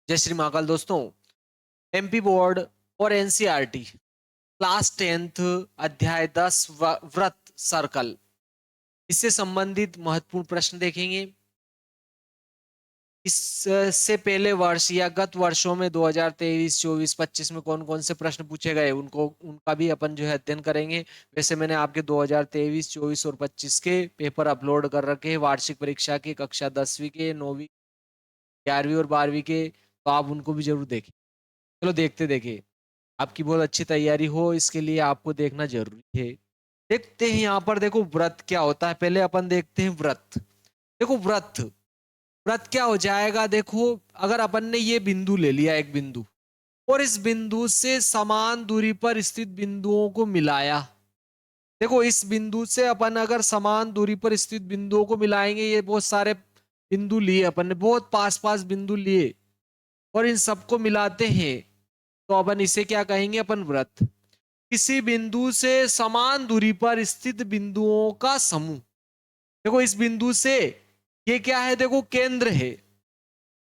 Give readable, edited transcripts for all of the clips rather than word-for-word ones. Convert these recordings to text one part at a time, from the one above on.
जय श्री महाकाल दोस्तों। MP board और एनसीईआरटी क्लास 10th अध्याय 10 व्रत सर्कल, इससे संबंधित महत्वपूर्ण प्रश्न देखेंगे। इससे पहले वर्ष या गत वर्षों में 2023, 24, 25 में कौन कौन से प्रश्न पूछे गए उनका भी अपन जो है अध्ययन करेंगे। वैसे मैंने आपके 2023, 24 और 25 के पेपर अपलोड कर रखे हैं, वार्षिक परीक्षा के, कक्षा 10वीं के, 9वीं, 11वीं और 12वीं के, तो आप उनको भी जरूर देखें। चलो देखते देखे, आपकी बहुत अच्छी तैयारी हो इसके लिए आपको देखना जरूरी है। देखते हैं यहाँ पर, देखो व्रत क्या होता है। पहले अपन देखते हैं व्रत। देखो व्रत व्रत क्या हो जाएगा। देखो अगर अपन ने ये बिंदु ले लिया, एक बिंदु, और इस बिंदु से समान दूरी पर स्थित बिंदुओं को मिलाया। देखो इस बिंदु से अपन अगर समान दूरी पर स्थित बिंदुओं को मिलाएंगे, ये बहुत सारे बिंदु लिए अपन ने, बहुत पास पास बिंदु लिए, और इन सबको मिलाते हैं, तो अपन इसे क्या कहेंगे, अपन व्रत। किसी बिंदु से समान दूरी पर स्थित बिंदुओं का समूह। देखो इस बिंदु से, ये क्या है, देखो केंद्र है,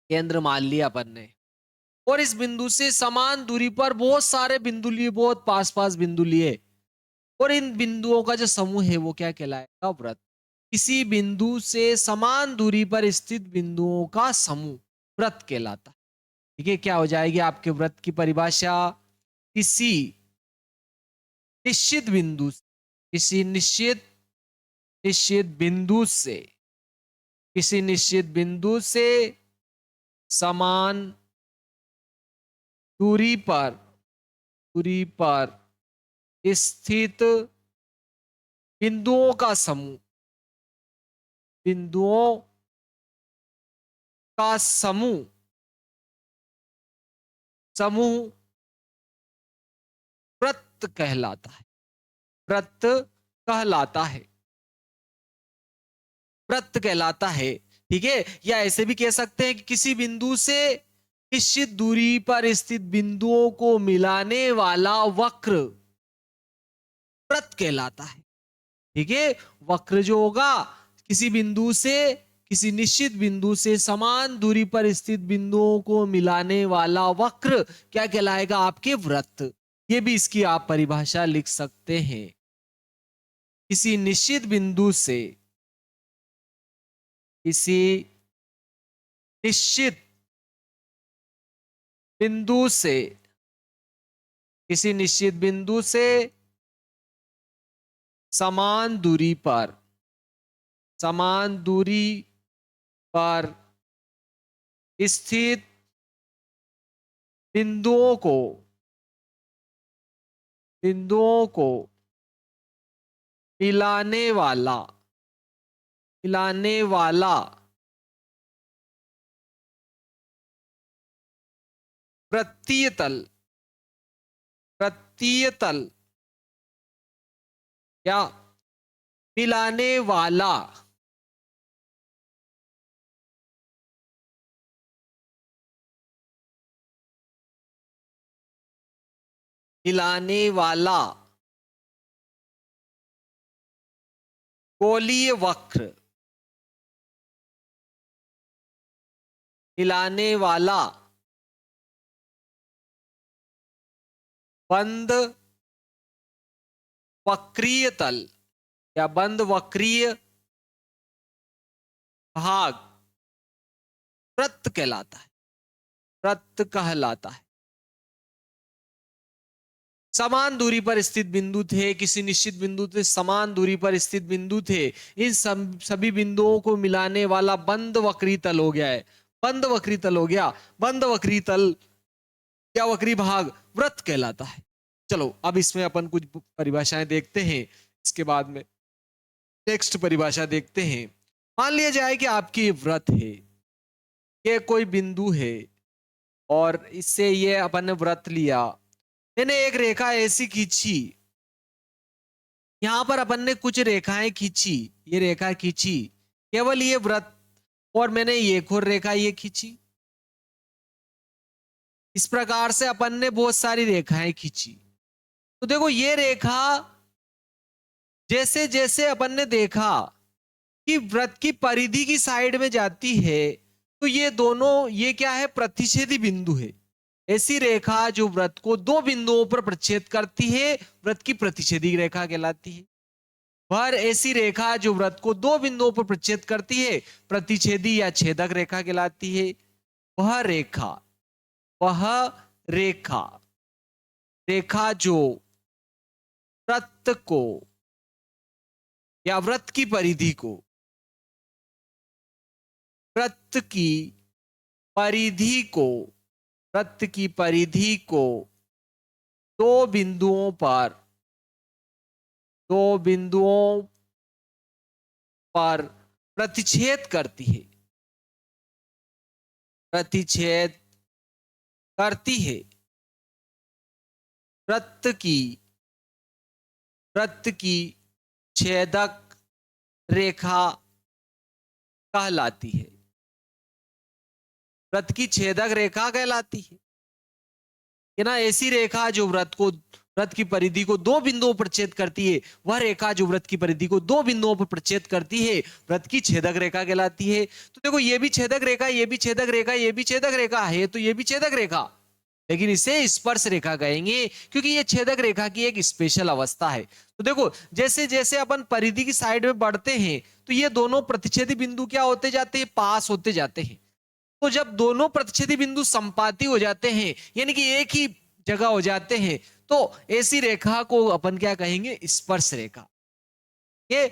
केंद्र मान लिया अपन ने, और इस बिंदु से समान दूरी पर बहुत सारे बिंदु लिए, बहुत पास पास बिंदु लिए, और इन बिंदुओं का जो समूह है वो क्या कहलाएगा, व्रत। किसी बिंदु से समान दूरी पर स्थित बिंदुओं का समूह व्रत कहलाता है। ठीक है, क्या हो जाएगी आपके व्रत की परिभाषा। किसी निश्चित बिंदु, किसी निश्चित निश्चित बिंदु से, किसी निश्चित बिंदु से समान दूरी पर, दूरी पर स्थित बिंदुओं का समूह, बिंदुओं का समूह, समूह व्रत कहलाता है। व्रत कहलाता है, व्रत कहलाता है। ठीक है, या ऐसे भी कह सकते हैं कि किसी बिंदु से निश्चित दूरी पर स्थित बिंदुओं को मिलाने वाला वक्र व्रत कहलाता है। ठीक है, वक्र जो होगा, किसी बिंदु से, किसी निश्चित बिंदु से समान दूरी पर स्थित बिंदुओं को मिलाने वाला वक्र क्या कहलाएगा, आपके व्रत। ये भी इसकी आप परिभाषा लिख सकते हैं। किसी निश्चित बिंदु से, किसी निश्चित बिंदु से, किसी निश्चित बिंदु से समान दूरी पर, समान दूरी पर स्थित बिंदुओं को, बिंदुओं को मिलाने वाला, मिलाने वाला वृत्तीय तल, वृत्तीय तल, या मिलाने वाला, मिलाने वाला गोलीय वक्र, मिलाने वाला बंद वक्रीय तल, या बंद वक्रीय भाग वृत्त कहलाता है, वृत्त कहलाता है। समान दूरी पर स्थित बिंदु थे, किसी निश्चित बिंदु से समान दूरी पर स्थित बिंदु थे, इन सभी बिंदुओं को मिलाने वाला बंद वक्री तल हो गया है, बंद वक्री तल हो गया। बंद वक्री तल या वक्री भाग व्रत कहलाता है। चलो अब इसमें अपन कुछ परिभाषाएं देखते हैं, इसके बाद में नेक्स्ट परिभाषा देखते हैं। मान लिया जाए कि आपकी व्रत है, ये कोई बिंदु है, और इससे ये अपन ने व्रत लिया। मैंने एक रेखा ऐसी खींची, यहां पर अपन ने कुछ रेखाएं खींची, ये रेखा खींची, केवल ये व्रत, और मैंने एक और रेखा ये खींची। इस प्रकार से अपन ने बहुत सारी रेखाएं खींची। तो देखो ये रेखा, जैसे जैसे अपन ने देखा कि व्रत की परिधि की साइड में जाती है, तो ये दोनों, ये क्या है, प्रतिच्छेदी बिंदु है। ऐसी रेखा जो वृत्त को दो बिंदुओं पर प्रच्छेद करती है वृत्त की प्रतिच्छेदी रेखा कहलाती है। वह ऐसी रेखा जो वृत्त को दो बिंदुओं पर प्रच्छेद करती है प्रतिच्छेदी या छेदक रेखा कहलाती है। वह रेखा, वह रेखा, रेखा जो वृत्त को या वृत्त की परिधि को, वृत्त की परिधि को, वृत्त की परिधि को दो बिंदुओं पर, दो बिंदुओं पर प्रतिच्छेद करती है, प्रतिच्छेद करती है। वृत्त की, वृत्त की छेदक रेखा कहलाती है, वृत्त की छेदक रेखा कहलाती है कि ना। ऐसी रेखा जो वृत्त को, वृत्त की परिधि को दो बिंदुओं पर छेद करती है, वह रेखा जो वृत्त की परिधि को दो बिंदुओं पर प्रच्छेद करती है वृत्त की छेदक रेखा कहलाती है। तो देखो, ये भी छेदक रेखा, ये भी छेदक रेखा, ये भी छेदक रेखा है, तो ये भी छेदक रेखा, लेकिन इसे स्पर्श रेखा कहेंगे क्योंकि ये छेदक रेखा की एक स्पेशल अवस्था है। तो देखो, जैसे जैसे अपन परिधि की साइड में बढ़ते हैं तो ये दोनों प्रतिच्छेदी बिंदु क्या होते जाते हैं, पास होते जाते हैं। तो जब दोनों प्रतिच्छेदी बिंदु संपाती हो जाते हैं, यानी कि एक ही जगह हो जाते हैं, तो ऐसी रेखा को अपन क्या कहेंगे, स्पर्श रेखा। ये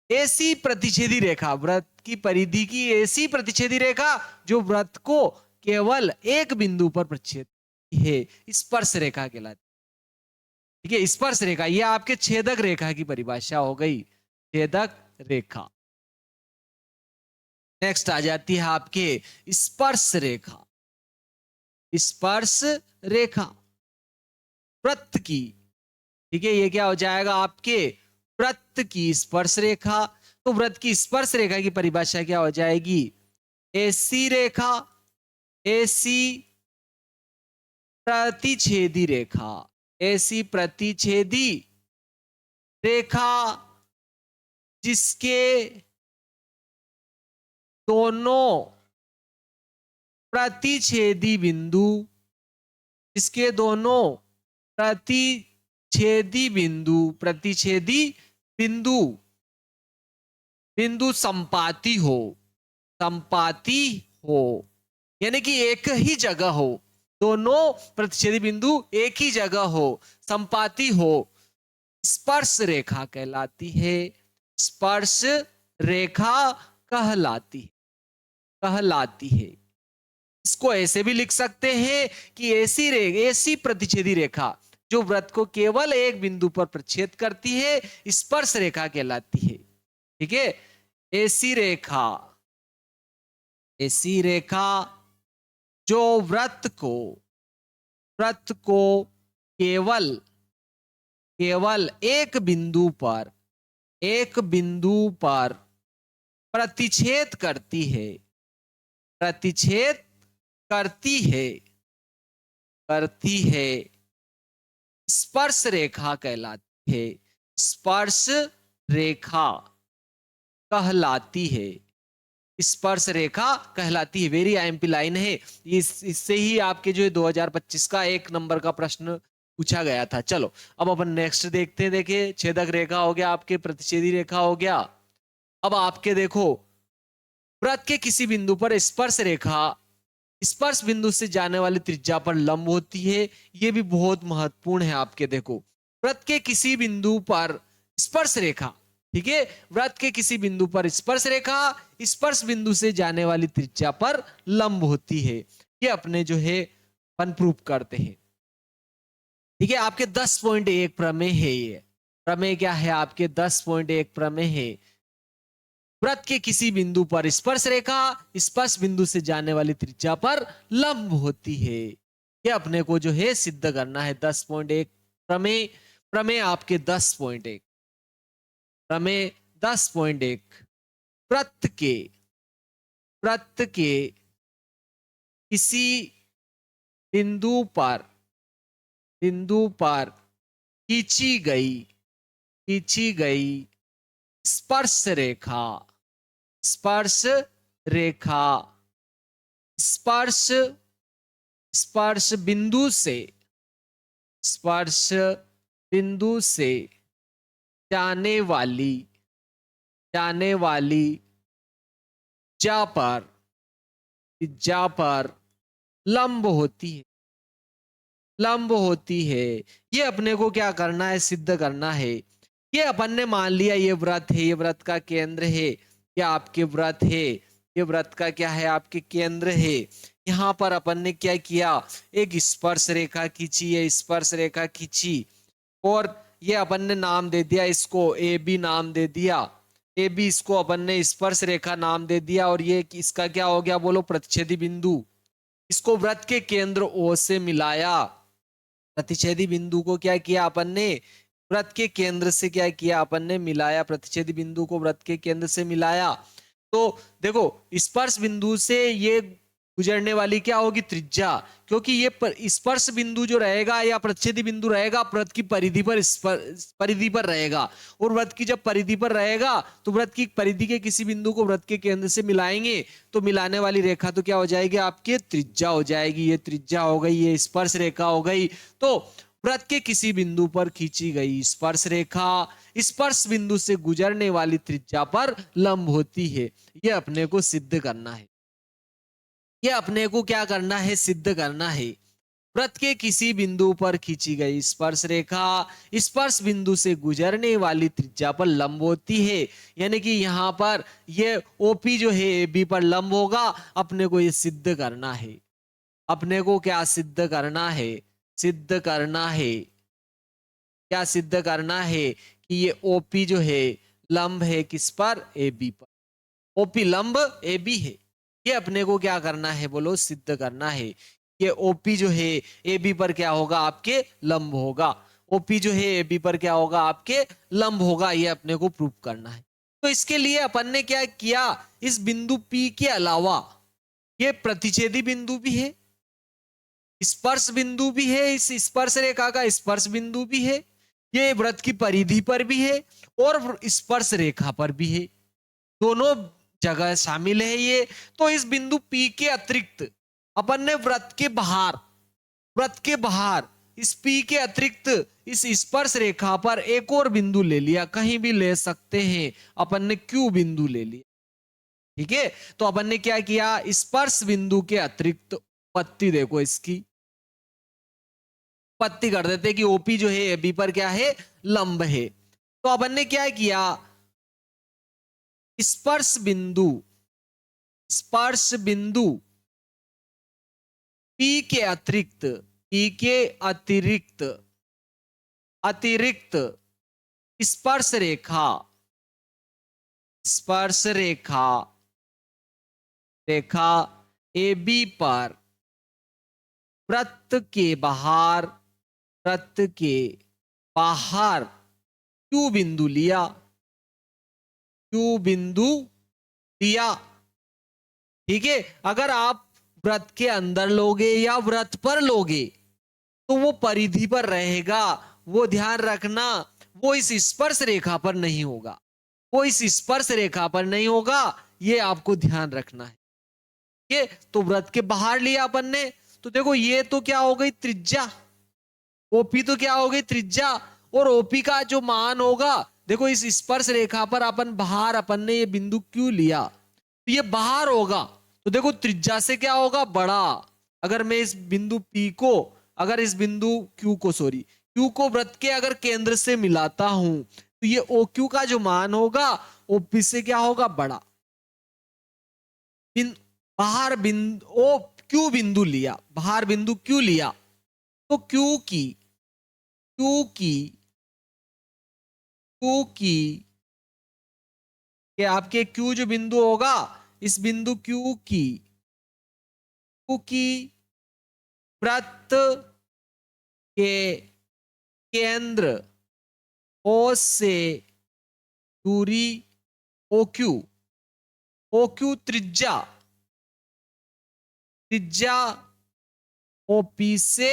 ऐसी प्रतिच्छेदी रेखा, वृत्त की परिधि की ऐसी प्रतिच्छेदी रेखा जो वृत्त को केवल एक बिंदु पर प्रच्छेद है, स्पर्श रेखा कहलाती है। ठीक है, स्पर्श रेखा ये आपके छेदक रेखा की परिभाषा हो गई, छेदक रेखा। नेक्स्ट आ जाती है आपके स्पर्श रेखा। स्पर्श रेखा वृत्त की, ठीक है, ये क्या हो जाएगा आपके वृत्त की स्पर्श रेखा। तो वृत्त की स्पर्श रेखा की परिभाषा क्या हो जाएगी, ऐसी रेखा, ऐसी प्रतिच्छेदी रेखा, ऐसी प्रतिच्छेदी रेखा जिसके दोनों प्रतिच्छेदी बिंदु, जिसके दोनों प्रतिच्छेदी बिंदु, प्रतिच्छेदी बिंदु, बिंदु संपाती हो, संपाती हो, यानी कि एक ही जगह हो, दोनों प्रतिच्छेदी बिंदु एक ही जगह हो, संपाती हो, स्पर्श रेखा कहलाती है। स्पर्श रेखा कहलाती है, कहलाती है। इसको ऐसे भी लिख सकते हैं कि ऐसी प्रतिच्छेदी रेखा जो वृत्त को केवल एक बिंदु पर प्रच्छेद करती है स्पर्श रेखा कहलाती है। ठीक है, ऐसी रेखा, ऐसी रेखा जो वृत्त को, वृत्त को केवल, केवल एक बिंदु पर, एक बिंदु पर प्रतिच्छेद करती है, प्रतिच्छेद करती है, करती है, स्पर्श रेखा कहलाती है, स्पर्श रेखा कहलाती है, स्पर्श रेखा कहलाती है। वेरी आईएमपी लाइन है, इससे ही आपके जो 2025 का 1 नंबर का प्रश्न पूछा गया था। चलो अब अपन नेक्स्ट देखते हैं। देखिए, छेदक रेखा हो गया, आपके प्रतिच्छेदी रेखा हो गया। अब आपके देखो, वृत्त के किसी बिंदु पर स्पर्श रेखा स्पर्श बिंदु से जाने वाली त्रिज्या पर लंब होती है। यह भी बहुत महत्वपूर्ण है आपके। देखो, वृत्त के किसी बिंदु पर स्पर्श रेखा, ठीक है, वृत्त के किसी बिंदु पर स्पर्श रेखा स्पर्श बिंदु से जाने वाली त्रिज्या पर लंब होती है। ये अपने जो है अपन प्रूफ करते हैं। ठीक है, आपके 10.1 प्रमेय है। ये प्रमेय क्या है आपके, 10.1 प्रमेय है। वृत्त के किसी बिंदु पर स्पर्श रेखा स्पर्श बिंदु से जाने वाली त्रिज्या पर लंब होती है। ये अपने को जो है सिद्ध करना है। 10.1 प्रमेय, प्रमेय आपके 10.1, प्रमेय 10.1, वृत्त के, वृत्त के किसी बिंदु पर, बिंदु पर खींची गई, खींची गई स्पर्श रेखा, स्पर्श रेखा स्पर्श स्पर्श बिंदु से स्पर्श बिंदु से जाने वाली जाने वाली जा पर जा पर लंब होती है, लंब होती है। ये अपने को क्या करना है, सिद्ध करना है। ये अपन ने मान लिया ये व्रत है, ये व्रत का केंद्र है, ये आपके व्रत है, ये व्रत का क्या है, आपके केंद्र है। यहाँ पर अपन ने क्या किया, एक स्पर्श रेखा खींची, ये स्पर्श रेखा खींची और ये अपन ने नाम दे दिया इसको, ए बी नाम दे दिया, ए बी इसको अपन ने स्पर्श रेखा नाम दे दिया। और ये इसका क्या हो गया, बोलो प्रतिच्छेदी बिंदु। इसको व्रत के केंद्र ओ से मिलाया, प्रतिच्छेदी बिंदु को क्या किया अपन ने, व्रत के केंद्र से क्या किया अपन ने, मिलाया, प्रतिच्छेदी बिंदु को व्रत के केंद्र से मिलाया। तो देखो स्पर्श बिंदु से ये गुजरने वाली क्या होगी, त्रिज्या, क्योंकि ये स्पर्श बिंदु जो रहेगा या प्रतिच्छेदी बिंदु रहेगा व्रत की परिधि पर परिधि पर रहेगा। और व्रत की जब परिधि पर रहेगा तो व्रत की परिधि के किसी बिंदु को व्रत के केंद्र से मिलाएंगे तो मिलाने वाली रेखा तो क्या हो जाएगी, आपकी त्रिज्या हो जाएगी। ये त्रिज्या हो गई, ये स्पर्श रेखा हो गई। तो व्रत के किसी बिंदु पर खींची गई स्पर्श रेखा स्पर्श बिंदु से गुजरने वाली त्रिज्या पर लंब होती है। ये अपने को सिद्ध करना है, ये अपने को क्या करना है, सिद्ध करना है। वृत्त के किसी बिंदु पर खींची गई स्पर्श रेखा स्पर्श बिंदु से गुजरने वाली त्रिज्या पर लंब होती है। यानी कि यहां पर ये ओपी जो है ए बी पर लंब होगा। अपने को ये सिद्ध करना है, अपने को क्या सिद्ध करना है, सिद्ध करना है, क्या सिद्ध करना है कि ये ओपी जो है लंब है किस पर, ए बी पर। ओपी लंब ए बी है, ये अपने को क्या करना है, बोलो सिद्ध करना है। ये ओपी जो है ए बी पर क्या होगा, आपके लंब होगा। ओपी जो है ए बी पर क्या होगा, आपके लंब होगा। ये अपने को प्रूव करना है। तो इसके लिए अपन ने क्या किया, इस बिंदु पी के अलावा ये प्रतिच्छेदी बिंदु भी है, स्पर्श बिंदु भी है, इस स्पर्श रेखा का स्पर्श बिंदु भी है, ये व्रत की परिधि पर भी है और स्पर्श रेखा पर भी है, दोनों जगह शामिल है ये। तो इस बिंदु P के अतिरिक्त अपन ने व्रत के बाहर, व्रत के बाहर इस P के अतिरिक्त इस स्पर्श रेखा पर एक और बिंदु ले लिया, कहीं भी ले सकते हैं। अपन ने Q बिंदु ले लिया, ठीक है। तो अपन ने क्या किया, स्पर्श बिंदु के अतिरिक्त पत्ती देखो, इसकी पत्ती कर देते कि ओपी जो है ए बी पर क्या है, लंब है। तो अपन ने क्या किया, स्पर्श बिंदु P के अतिरिक्त, P के अतिरिक्त अतिरिक्त स्पर्श रेखा स्पर्श रेखा रेखा ए बी पर वृत्त के बाहर, वृत्त के बाहर Q बिंदु लिया, Q बिंदु लिया, ठीक है। अगर आप व्रत के अंदर लोगे या व्रत पर लोगे तो वो परिधि पर रहेगा, वो ध्यान रखना। वो इस स्पर्श रेखा पर नहीं होगा, वो इस स्पर्श रेखा पर नहीं होगा, ये आपको ध्यान रखना है। ठीक है, तो व्रत के बाहर लिया अपन ने। तो देखो ये तो क्या हो गई, त्रिज्या। ओपी तो क्या हो गई, त्रिज्या। और ओपी का जो मान होगा, देखो इस स्पर्श रेखा पर अपन बाहर, अपन ने ये बिंदु क्यों लिया, तो ये बाहर होगा। तो देखो त्रिज्या से क्या होगा, बड़ा। अगर मैं इस बिंदु P को, अगर इस बिंदु Q को, सॉरी Q को व्रत के अगर केंद्र से मिलाता हूं तो ये OQ का जो मान होगा OP से क्या होगा, बड़ा। बाहर बिंदु ओ Q बिंदु लिया, बाहर बिंदु Q लिया, तो Q की कि आपके Q जो बिंदु होगा, इस बिंदु Q की वृत्त के केंद्र O से दूरी OQ त्रिज्या OP से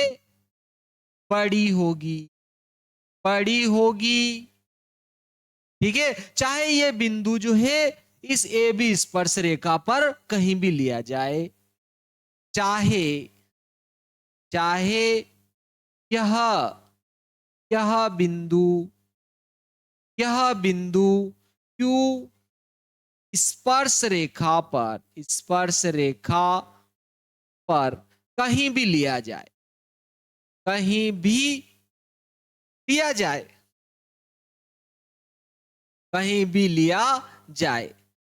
बड़ी होगी, ठीक है। चाहे ये बिंदु जो है इस AB स्पर्श रेखा पर कहीं भी लिया जाए, चाहे चाहे यह यह बिंदु यह बिंदु क्यू स्पर्श रेखा पर कहीं भी लिया जाए, कहीं भी लिया जाए, कहीं भी लिया जाए,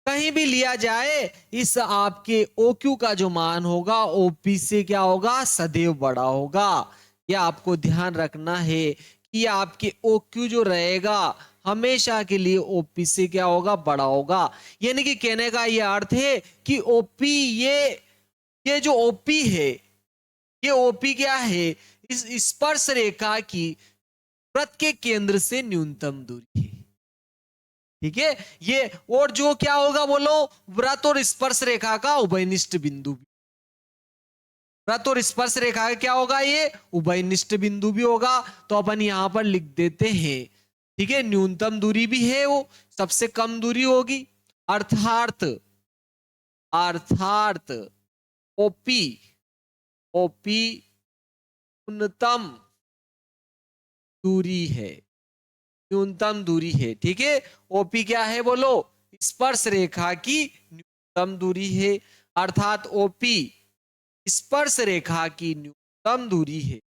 कहीं भी लिया जाए, इस आपके OQ का जो मान होगा OP से क्या होगा, सदैव बड़ा होगा। यह आपको ध्यान रखना है कि आपके OQ जो रहेगा हमेशा के लिए OP से क्या होगा, बड़ा होगा। यानी कि कहने का यह अर्थ है कि OP ये जो OP है, ये OP क्या है, इस स्पर्श रेखा की वृत्त के केंद्र से न्यूनतम दूरी है। ठीक है, ये और जो क्या होगा बोलो, वृत्त और स्पर्श रेखा का उभयनिष्ठ बिंदु भी, वृत्त और स्पर्श रेखा का क्या होगा, ये उभयनिष्ठ बिंदु भी होगा। तो अपन यहां पर लिख देते हैं। ठीक है, न्यूनतम दूरी भी है, वो सबसे कम दूरी होगी, अर्थात अर्थात ओपी ओपी न्यूनतम दूरी है, न्यूनतम दूरी है। ठीक है, ओपी क्या है बोलो, स्पर्श रेखा की न्यूनतम दूरी है, अर्थात ओपी स्पर्श रेखा की न्यूनतम दूरी है,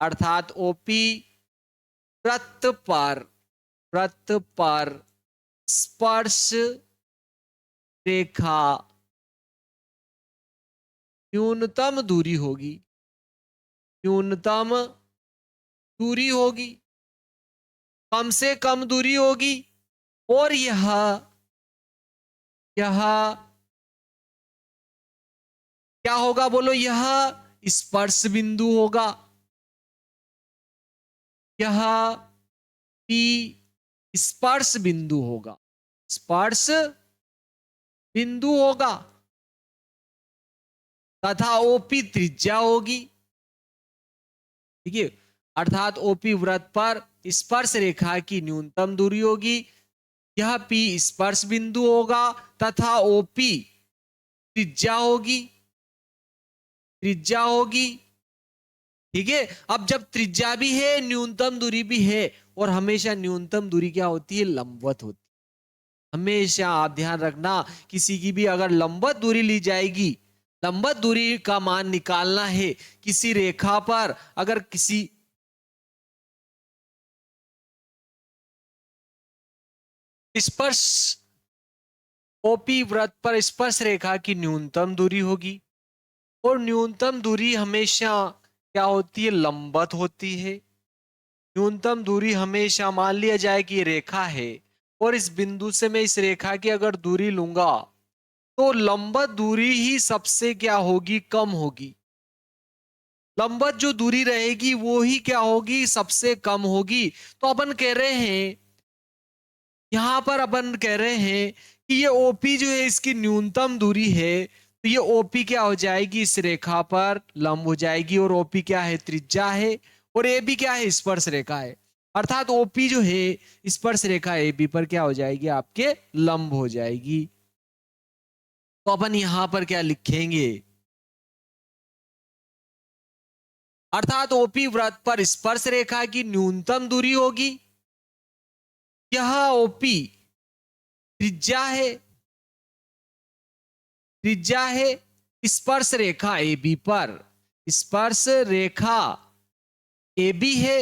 अर्थात ओपी वृत्त पर स्पर्श रेखा न्यूनतम दूरी होगी, न्यूनतम दूरी होगी, कम से कम दूरी होगी। और यह क्या होगा बोलो, यह स्पर्श बिंदु होगा, यह पी स्पर्श बिंदु होगा, स्पर्श बिंदु होगा, तथा ओपी त्रिज्या होगी। ठीक है, अर्थात ओपी वृत्त पर स्पर्श रेखा की न्यूनतम दूरी होगी, यह पी स्पर्श बिंदु होगा, तथा ओपी त्रिज्या होगी, त्रिज्या होगी। ठीक है, अब जब त्रिज्या भी है, न्यूनतम दूरी भी है, और हमेशा न्यूनतम दूरी क्या होती है, लंबवत होती है। हमेशा आप ध्यान रखना, किसी की भी अगर लंबवत दूरी ली जाएगी, लंबवत दूरी का मान निकालना है किसी रेखा पर, अगर किसी स्पर्श ओपी वृत्त पर स्पर्श रेखा की न्यूनतम दूरी होगी, और न्यूनतम दूरी हमेशा क्या होती है, लंबवत होती है। न्यूनतम दूरी हमेशा मान लिया जाए कि ये रेखा है, और इस बिंदु से मैं इस रेखा की अगर दूरी लूंगा, तो लंबवत दूरी ही सबसे क्या होगी, कम होगी। लंबवत जो दूरी रहेगी वो ही क्या होगी, सबसे कम होगी। तो अपन कह रहे हैं, यहां पर अपन कह रहे हैं कि ये ओपी जो है इसकी न्यूनतम दूरी है, तो ये ओपी क्या हो जाएगी, इस रेखा पर लंब हो जाएगी, और ओपी क्या है, त्रिज्या है, और ए बी क्या है, स्पर्श रेखा है। अर्थात ओपी जो है स्पर्श रेखा ए बी पर क्या हो जाएगी, आपके लंब हो जाएगी। तो अपन यहां पर क्या लिखेंगे, अर्थात ओपी वृत्त पर स्पर्श रेखा की न्यूनतम दूरी होगी, यह ओपी त्रिज्या है, त्रिज्या है स्पर्श रेखा ए बी पर, स्पर्श रेखा ए बी है,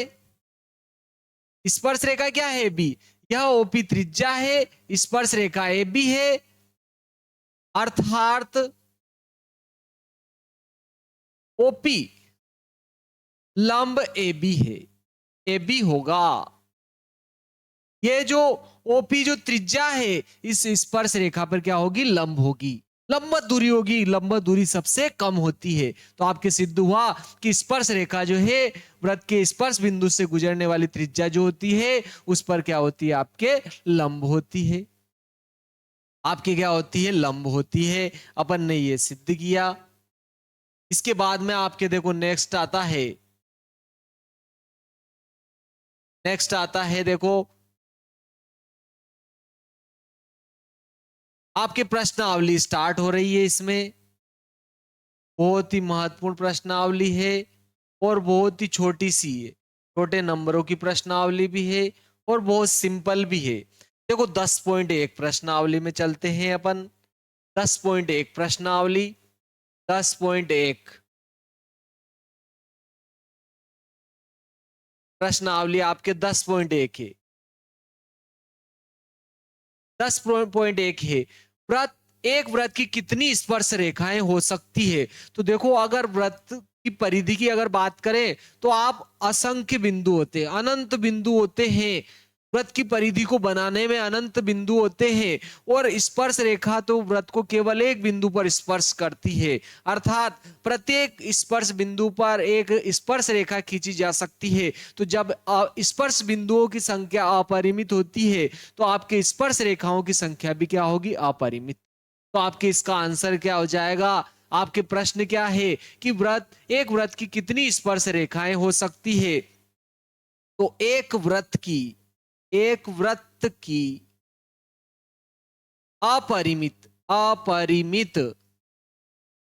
स्पर्श रेखा क्या है, बी, यह ओपी त्रिज्या है, स्पर्श रेखा ए बी है, अर्थात ओपी लंब ए बी है, ए बी होगा। ये जो ओपी जो त्रिज्या है इस स्पर्श रेखा पर क्या होगी, लंब होगी, लंबवत दूरी होगी, लंबवत दूरी सबसे कम होती है। तो आपके सिद्ध हुआ कि स्पर्श रेखा जो है वृत्त के स्पर्श बिंदु से गुजरने वाली त्रिज्या जो होती है उस पर क्या होती है, आपके लंब होती है, आपके क्या होती है, लंब होती है। अपन ने ये सिद्ध किया। इसके बाद में आपके देखो नेक्स्ट आता है, नेक्स्ट आता है देखो आपके प्रश्नावली स्टार्ट हो रही है इसमें। बहुत ही महत्वपूर्ण प्रश्नावली है और बहुत ही छोटी सी है, छोटे नंबरों की प्रश्नावली भी है और बहुत सिंपल भी है। देखो 10.1 प्रश्नावली में चलते हैं अपन। 10.1 प्रश्नावली, 10.1 प्रश्नावली आपके 10.1 है। 10.1 है। व्रत, एक व्रत की कितनी स्पर्श रेखाएं हो सकती है? तो देखो अगर व्रत की परिधि की अगर बात करें तो आप असंख्य बिंदु होते हैं, अनंत बिंदु होते हैं। व्रत की परिधि को बनाने में अनंत बिंदु होते हैं और स्पर्श रेखा तो व्रत को केवल एक बिंदु पर स्पर्श करती है, अर्थात प्रत्येक स्पर्श बिंदु पर एक स्पर्श रेखा खींची जा सकती है। तो जब स्पर्श बिंदुओं की संख्या अपरिमित होती है तो आपके स्पर्श रेखाओं की संख्या भी क्या होगी? अपरिमित। तो आपके इसका आंसर क्या हो जाएगा? आपके प्रश्न क्या है कि व्रत, एक व्रत की कितनी स्पर्श रेखाएं हो सकती है? तो एक व्रत की अपरिमित अपरिमित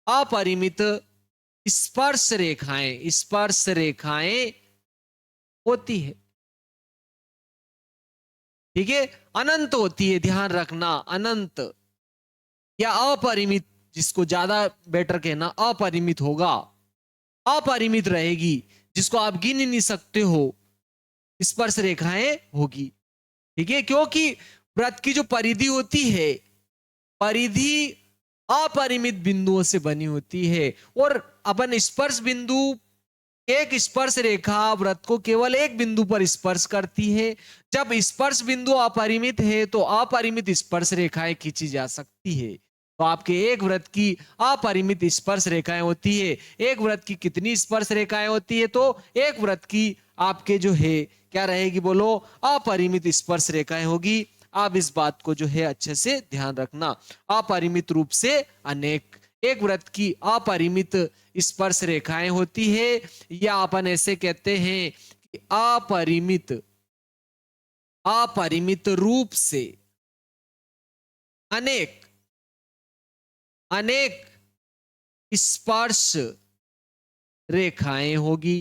अपरिमित स्पर्श रेखाएं होती है। ठीक है, अनंत होती है, ध्यान रखना, अनंत या अपरिमित, जिसको ज्यादा बेटर कहना अपरिमित होगा, अपरिमित रहेगी, जिसको आप गिन ही नहीं सकते हो, स्पर्श रेखाएं होगी। ठीक है, क्योंकि वृत्त की जो परिधि होती है, परिधि अपरिमित बिंदुओं से बनी होती है और अपन स्पर्श बिंदु, एक स्पर्श रेखा वृत्त को केवल एक बिंदु पर स्पर्श करती है। जब स्पर्श बिंदु अपरिमित है तो अपरिमित स्पर्श रेखाएं खींची जा सकती है। तो आपके एक वृत्त की अपरिमित स्पर्श रेखाएं होती है। एक वृत्त की कितनी स्पर्श रेखाएं होती है? तो एक वृत्त की आपके जो है क्या रहेगी? बोलो, अपरिमित स्पर्श रेखाएं होगी। आप इस बात को जो है अच्छे से ध्यान रखना। अपरिमित रूप से अनेक, एक वृत्त की अपरिमित स्पर्श रेखाएं होती है, या अपन ऐसे कहते हैं कि अपरिमित अपरिमित रूप से अनेक अनेक स्पर्श रेखाएं होगी।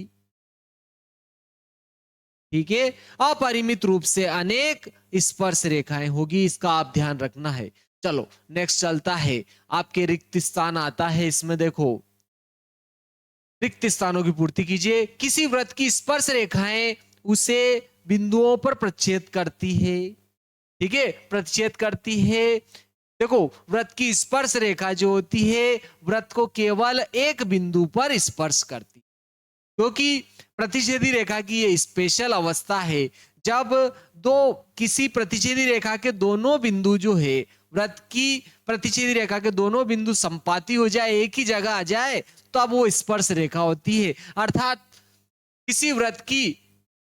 ठीक है, अपरिमित रूप से अनेक स्पर्श रेखाएं होगी, इसका आप ध्यान रखना है। चलो नेक्स्ट चलता है, आपके रिक्त स्थान आता है। इसमें देखो, रिक्त स्थानों की पूर्ति कीजिए। किसी वृत्त की स्पर्श रेखाएं उसे बिंदुओं पर प्रच्छेद करती है। ठीक है, प्रच्छेद करती है। देखो, वृत्त की स्पर्श रेखा जो होती है वृत्त को केवल एक बिंदु पर स्पर्श करती, क्योंकि प्रतिच्छेदी रेखा की ये स्पेशल अवस्था है। जब दो, किसी प्रतिच्छेदी रेखा के दोनों बिंदु जो है, वृत्त की प्रतिच्छेदी रेखा के दोनों बिंदु संपाती हो जाए, एक ही जगह आ जाए, तब वो स्पर्श रेखा होती है। अर्थात किसी वृत्त की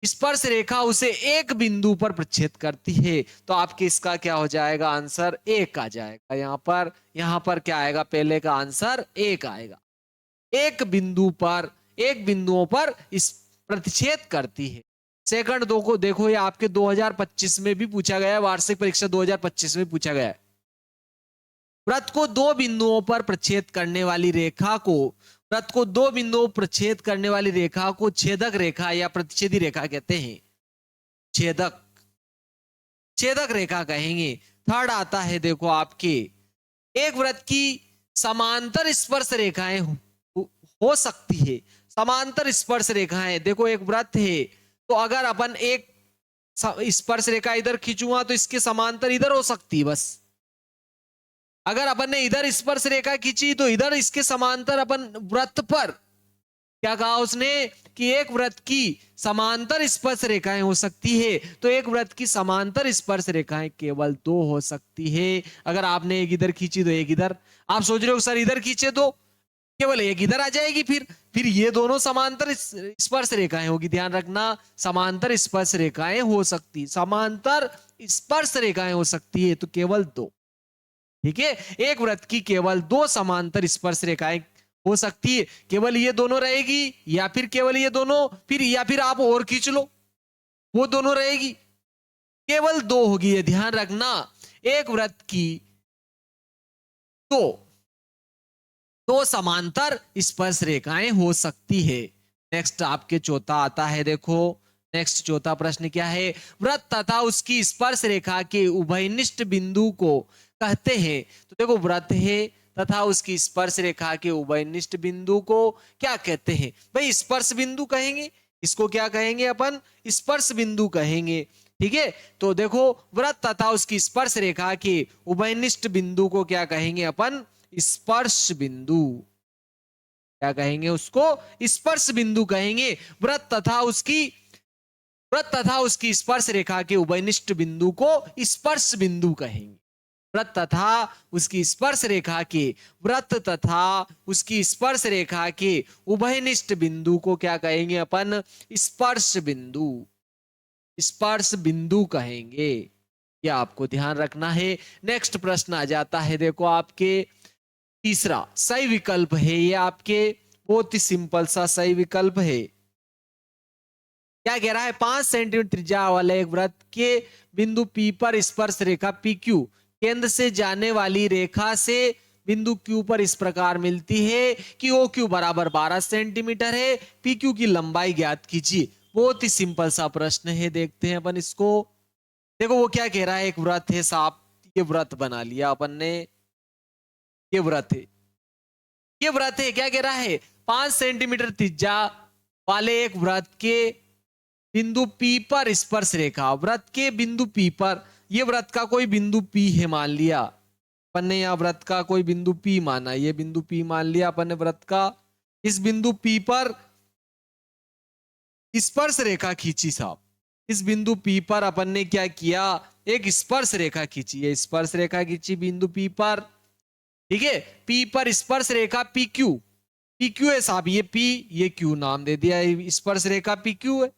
स्पर्श रेखा उसे एक बिंदु पर प्रच्छेद करती है। तो आपके इसका क्या हो जाएगा? आंसर एक आ जाएगा। यहां पर क्या आएगा? पहले का आंसर एक आएगा। एक बिंदु पर, एक बिंदुओं पर इस प्रतिच्छेद करती है। सेकंड दो को देखो, ये आपके 2025 में भी पूछा गया है, वार्षिक परीक्षा 2025 में पूछा गया है। वृत्त को दो बिंदुओं पर प्रच्छेद करने वाली रेखा को, वृत्त को दो बिंदुओं प्रच्छेद करने वाली रेखा को छेदक रेखा या प्रतिच्छेदी रेखा कहते हैं। छेदक छेदक रेखा कहेंगे। थर्ड आता है, देखो आपके, एक वृत्त की समांतर स्पर्श रेखाएं हो सकती है। समांतर स्पर्श रेखाएं, देखो एक वृत्त है, तो अगर अपन एक स्पर्श रेखा इधर खींचूंगा तो इसके समांतर इधर हो सकती है बस। अगर अपन ने इधर स्पर्श रेखा खींची तो इधर इसके समांतर अपन वृत्त पर, क्या कहा उसने कि एक वृत्त की समांतर स्पर्श रेखाएं हो सकती है। तो एक वृत्त की समांतर स्पर्श रेखाएं केवल दो हो सकती है। अगर आपने एक इधर खींची तो एक इधर, आप सोच रहे हो सर इधर खींचे तो केवल एक इधर आ जाएगी, फिर ये दोनों समांतर स्पर्श रेखाएं होगी। ध्यान रखना, समांतर स्पर्श रेखाएं हो सकती, समांतर स्पर्श रेखाएं हो सकती है तो केवल दो। ठीक है, एक वृत्त की केवल दो समांतर स्पर्श रेखाएं हो सकती है, केवल ये दोनों रहेगी या फिर केवल ये दोनों, फिर या फिर आप और खींच लो, वो दोनों रहेगी, केवल दो होगी। ये ध्यान रखना, एक वृत्त की दो दो समांतर स्पर्श रेखाएं हो सकती है। नेक्स्ट आपके चौथा आता है, देखो नेक्स्ट चौथा प्रश्न क्या है, वृत्त तथा उसकी स्पर्श रेखा के उभयनिष्ठ बिंदु को कहते हैं। तो देखो वृत्त है तथा उसकी स्पर्श रेखा के उभयनिष्ठ बिंदु को क्या कहते हैं? भाई स्पर्श बिंदु कहेंगे, इसको क्या कहेंगे अपन? स्पर्श बिंदु कहेंगे। ठीक है, तो देखो वृत्त तथा उसकी स्पर्श रेखा के उभयनिष्ठ बिंदु को क्या कहेंगे अपन? स्पर्श बिंदु। क्या कहेंगे उसको? स्पर्श बिंदु कहेंगे। वृत्त तथा उसकी स्पर्श रेखा के उभयनिष्ठ बिंदु को स्पर्श बिंदु कहेंगे। वृत्त तथा उसकी स्पर्श रेखा के वृत्त तथा उसकी स्पर्श रेखा के उभयनिष्ठ बिंदु को क्या कहेंगे अपन? स्पर्श बिंदु। स्पर्श बिंदु कहेंगे। ये आपको ध्यान रखना है। नेक्स्ट प्रश्न आ जाता है, देखो आपके तीसरा सही विकल्प है, ये आपके बहुत ही सिंपल सा सही विकल्प है। क्या कह रहा है? 5 सेंटीमीटर त्रिज्या वाले एक वृत्त के बिंदु P पर स्पर्श रेखा PQ केंद्र से जाने वाली रेखा से बिंदु Q पर इस प्रकार मिलती है कि OQ बराबर 12 सेंटीमीटर है। PQ की लंबाई ज्ञात कीजिए। बहुत ही सिंपल सा प्रश्न है, देखते हैं अपन इसको। देखो वो क्या कह रहा है, एक वृत्त है साहब, ये वृत्त बना लिया अपन ने, ये वृत्त है, ये वृत्त है। क्या कह रहा है? 5 सेंटीमीटर त्रिज्या वाले एक वृत्त के बिंदु P पर स्पर्श रेखा, वृत्त के बिंदु P पर, ये वृत्त का कोई बिंदु P है मान लिया अपन ने, यहाँ वृत्त का कोई बिंदु P माना, ये बिंदु P मान लिया अपन ने वृत्त का। इस बिंदु P पर स्पर्श रेखा खींची साहब, इस बिंदु P पर अपन ने क्या किया? एक स्पर्श रेखा खींची, ये स्पर्श रेखा खींची बिंदु P पर। ठीक है, P पर स्पर्श रेखा PQ, PQ है साहब, ये P ये Q नाम दे दिया, स्पर्श रेखा PQ है।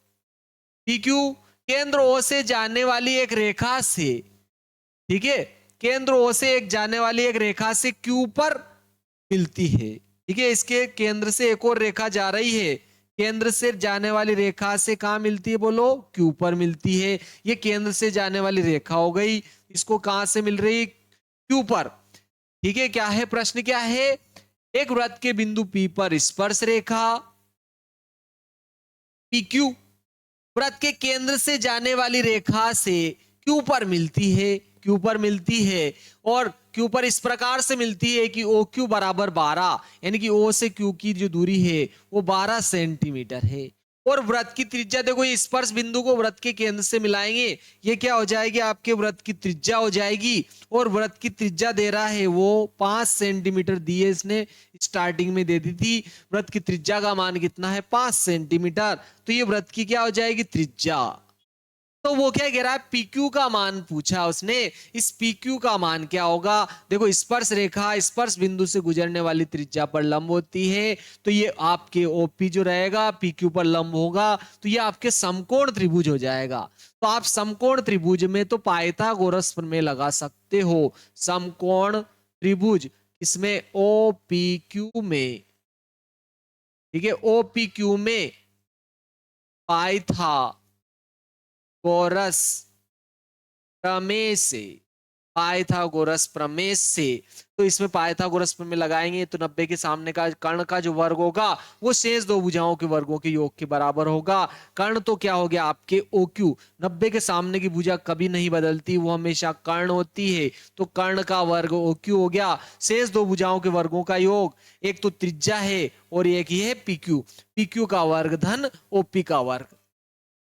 PQ केंद्र O से जाने वाली एक रेखा से, ठीक है, केंद्र O से एक जाने वाली एक रेखा से Q पर मिलती है। ठीक है, इसके केंद्र से एक और रेखा जा रही है, केंद्र से जाने वाली रेखा से कहां मिलती है बोलो? Q पर मिलती है। ये केंद्र से जाने वाली रेखा हो गई, इसको कहां से मिल रही? Q पर। ठीक है, क्या है प्रश्न? क्या है? एक वृत्त के बिंदु P पर स्पर्श रेखा PQ वृत्त के केंद्र से जाने वाली रेखा से Q पर मिलती है, Q पर मिलती है, और Q पर इस प्रकार से मिलती है कि OQ बराबर 12, यानी कि O से Q की जो दूरी है वो 12 सेंटीमीटर है। और वृत्त की त्रिज्या देखो, ये स्पर्श बिंदु को वृत्त के केंद्र से मिलाएंगे, ये क्या हो जाएगी? आपके वृत्त की त्रिज्या हो जाएगी। और वृत्त की त्रिज्या दे रहा है वो 5 सेंटीमीटर दी है, इसने स्टार्टिंग में दे दी थी। वृत्त की त्रिज्या का मान कितना है? 5 सेंटीमीटर। तो ये वृत्त की क्या हो जाएगी? त्रिज्या। तो वो क्या कह रहा है? PQ का मान पूछा उसने, इस PQ का मान क्या होगा? देखो स्पर्श रेखा स्पर्श बिंदु से गुजरने वाली त्रिज्या पर लंब होती है, तो ये आपके OP जो रहेगा PQ पर लंब होगा, तो ये आपके समकोण त्रिभुज हो जाएगा। तो आप समकोण त्रिभुज में तो पाइथागोरस प्रमेय लगा सकते हो। समकोण त्रिभुज इसमें OPQ में, ठीक है, OPQ में पाइथागोरस प्रमेय से, पाइथागोरस प्रमेय से, तो इसमें पाइथागोरस प्रमेय लगाएंगे तो 90 के सामने का कर्ण का जो वर्ग होगा वो शेष दो भुजाओं के वर्गों के योग के बराबर होगा। कर्ण तो क्या हो गया? आपके OQ। 90 के सामने की भुजा कभी नहीं बदलती, वो हमेशा कर्ण होती है, तो कर्ण का वर्ग OQ हो गया। शेष दो भुजाओं के वर्गों का योग, एक तो त्रिज्या है और एक ही है PQ, PQ का वर्ग धन OP का वर्ग।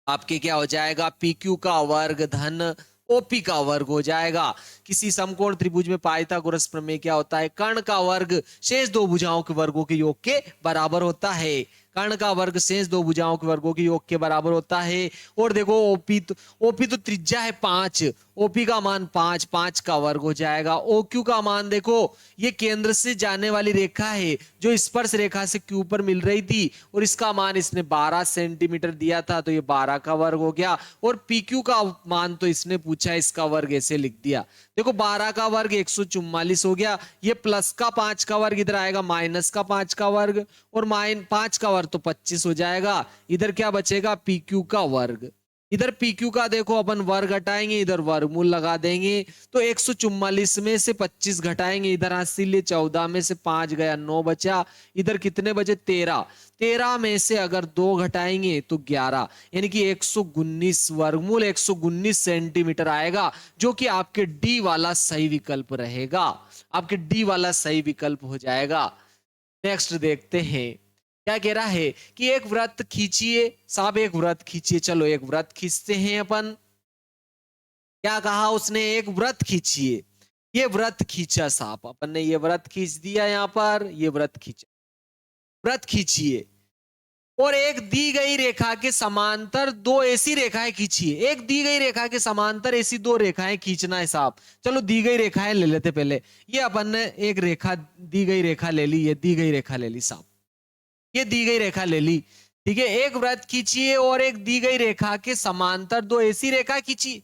आपके क्या हो जाएगा? PQ का वर्ग धन OP का वर्ग हो जाएगा। किसी समकोण त्रिभुज में पाइथागोरस प्रमेय क्या होता है? कर्ण का वर्ग शेष दो भुजाओं के वर्गों के योग के बराबर होता है। कर्ण का वर्ग शेष दो भुजाओं के वर्गों के योग के बराबर होता है। और देखो OP तो त्रिज्या है 5, OP का मान 5, 5 का वर्ग हो जाएगा। OQ का मान देखो, ये केंद्र से जाने वाली रेखा है जो स्पर्श रेखा से Q पर मिल रही थी, और इसका मान इसने 12 सेंटीमीटर दिया था, तो ये 12 का वर्ग हो गया। और PQ का मान तो इसने पूछा, इसका वर्ग ऐसे लिख दिया। देखो 12 का वर्ग 144 हो गया, ये प्लस का 5 का वर्ग इधर आएगा, माइनस का 5 का वर्ग, और 5 का वर्ग तो 25 हो जाएगा। इधर क्या बचेगा? PQ का वर्ग। इधर PQ का देखो अपन वर्ग घटाएंगे, इधर वर्गमूल लगा देंगे, तो 144 में से 25 घटाएंगे, इधर इसीलिए 14 में से 5 गया 9 बचा, इधर कितने बचे 13, 13 में से अगर 2 घटाएंगे तो 11, यानी कि 119 वर्गमूल 119 सेंटीमीटर आएगा, जो कि आपके डी वाला सही विकल्प रहेगा, आपके डी वाला सही विकल्प हो जाएगा। नेक्स्ट देखते हैं क्या कह रहा है कि एक वृत्त खींचिए, साहब एक वृत्त खींचिए, चलो एक वृत्त खींचते हैं अपन। क्या कहा उसने, एक वृत्त खींचिए, ये वृत्त खींचा साहब, अपन ने ये वृत्त खींच दिया, यहां पर ये वृत्त खींचा, वृत्त खींचिए और एक दी गई रेखा के समांतर दो ऐसी रेखाएं खींचिए, एक दी गई रेखा के समांतर ऐसी दो रेखाएं खींचना है साहब। चलो दी गई रेखाएं ले लेते पहले, ये अपन ने एक रेखा दी गई रेखा ले ली, ये दी गई रेखा ले ली साहब, ये दी गई रेखा ले ली, ठीक है। एक वृत्त खींचिए और एक दी गई रेखा के समांतर दो ऐसी रेखा खींचिए,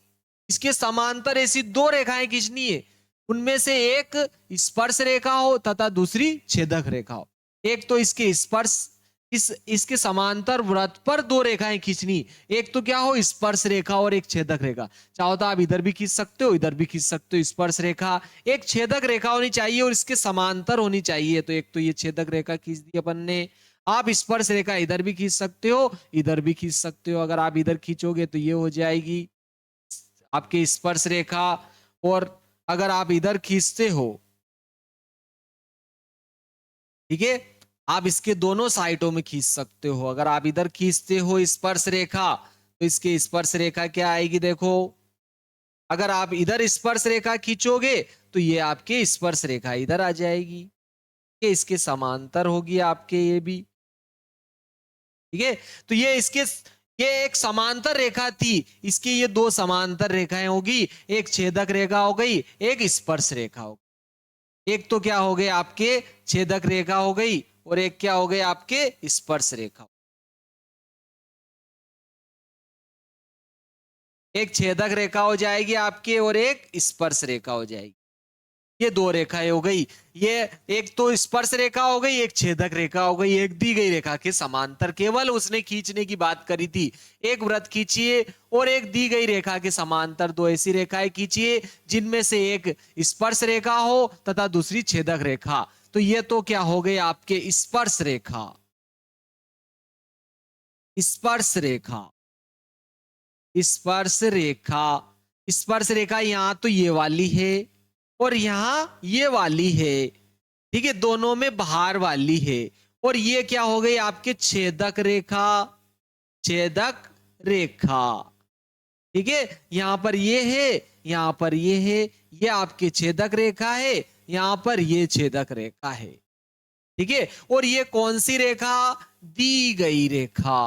इसके समांतर ऐसी दो रेखाएं खींचनी है, उनमें से एक स्पर्श रेखा हो तथा दूसरी छेदक रेखा हो। एक तो इसके स्पर्श, इसके समांतर वृत्त पर दो रेखाएं खींचनी, एक तो क्या हो स्पर्श रेखा और एक छेदक रेखा, चाहो तो आप इधर भी खींच सकते हो इधर भी खींच सकते हो, स्पर्श रेखा, एक छेदक रेखा होनी चाहिए और इसके समांतर होनी चाहिए, तो एक तो ये छेदक रेखा खींच दी अपन ने। आप स्पर्श रेखा इधर भी खींच सकते हो इधर भी खींच सकते हो, अगर आप इधर खींचोगे तो ये हो जाएगी आपके स्पर्श रेखा, और अगर आप इधर खींचते हो, ठीक है, आप इसके दोनों साइडों में खींच सकते हो, अगर आप इधर खींचते हो स्पर्श रेखा तो इसके स्पर्श रेखा क्या आएगी देखो, अगर आप इधर स्पर्श रेखा खींचोगे तो ये आपके स्पर्श रेखा इधर आ जाएगी, ये इसके समांतर होगी आपके, ये भी ठीक है। तो ये इसके, ये एक समांतर रेखा थी, इसकी ये दो समांतर रेखाएं होगी, एक छेदक रेखा हो गई एक स्पर्श रेखा हो गई, एक तो क्या हो गए आपके छेदक रेखा हो गई और एक क्या हो गए आपके स्पर्श रेखा, एक छेदक रेखा हो जाएगी आपके और एक स्पर्श रेखा हो जाएगी, ये दो रेखाएं हो गई, ये एक तो स्पर्श रेखा हो गई एक छेदक रेखा हो गई, एक दी गई रेखा के समांतर, केवल उसने खींचने की बात करी थी, एक वृत्त खींचिए और एक दी गई रेखा के समांतर दो ऐसी रेखाएं खींचिए जिनमें से एक स्पर्श रेखा हो तथा दूसरी छेदक रेखा, तो ये तो क्या हो गए आपके स्पर्श रेखा, स्पर्श रेखा, स्पर्श रेखा, स्पर्श रेखा यहां तो ये वाली है और यहां ये वाली है, ठीक है, दोनों में बाहर वाली है, और ये क्या हो गई आपके छेदक रेखा, छेदक रेखा, ठीक है, यहां पर ये है यहां पर ये है, ये आपके छेदक रेखा है, यहां पर ये छेदक रेखा है, ठीक है, और ये कौन सी रेखा, दी गई रेखा,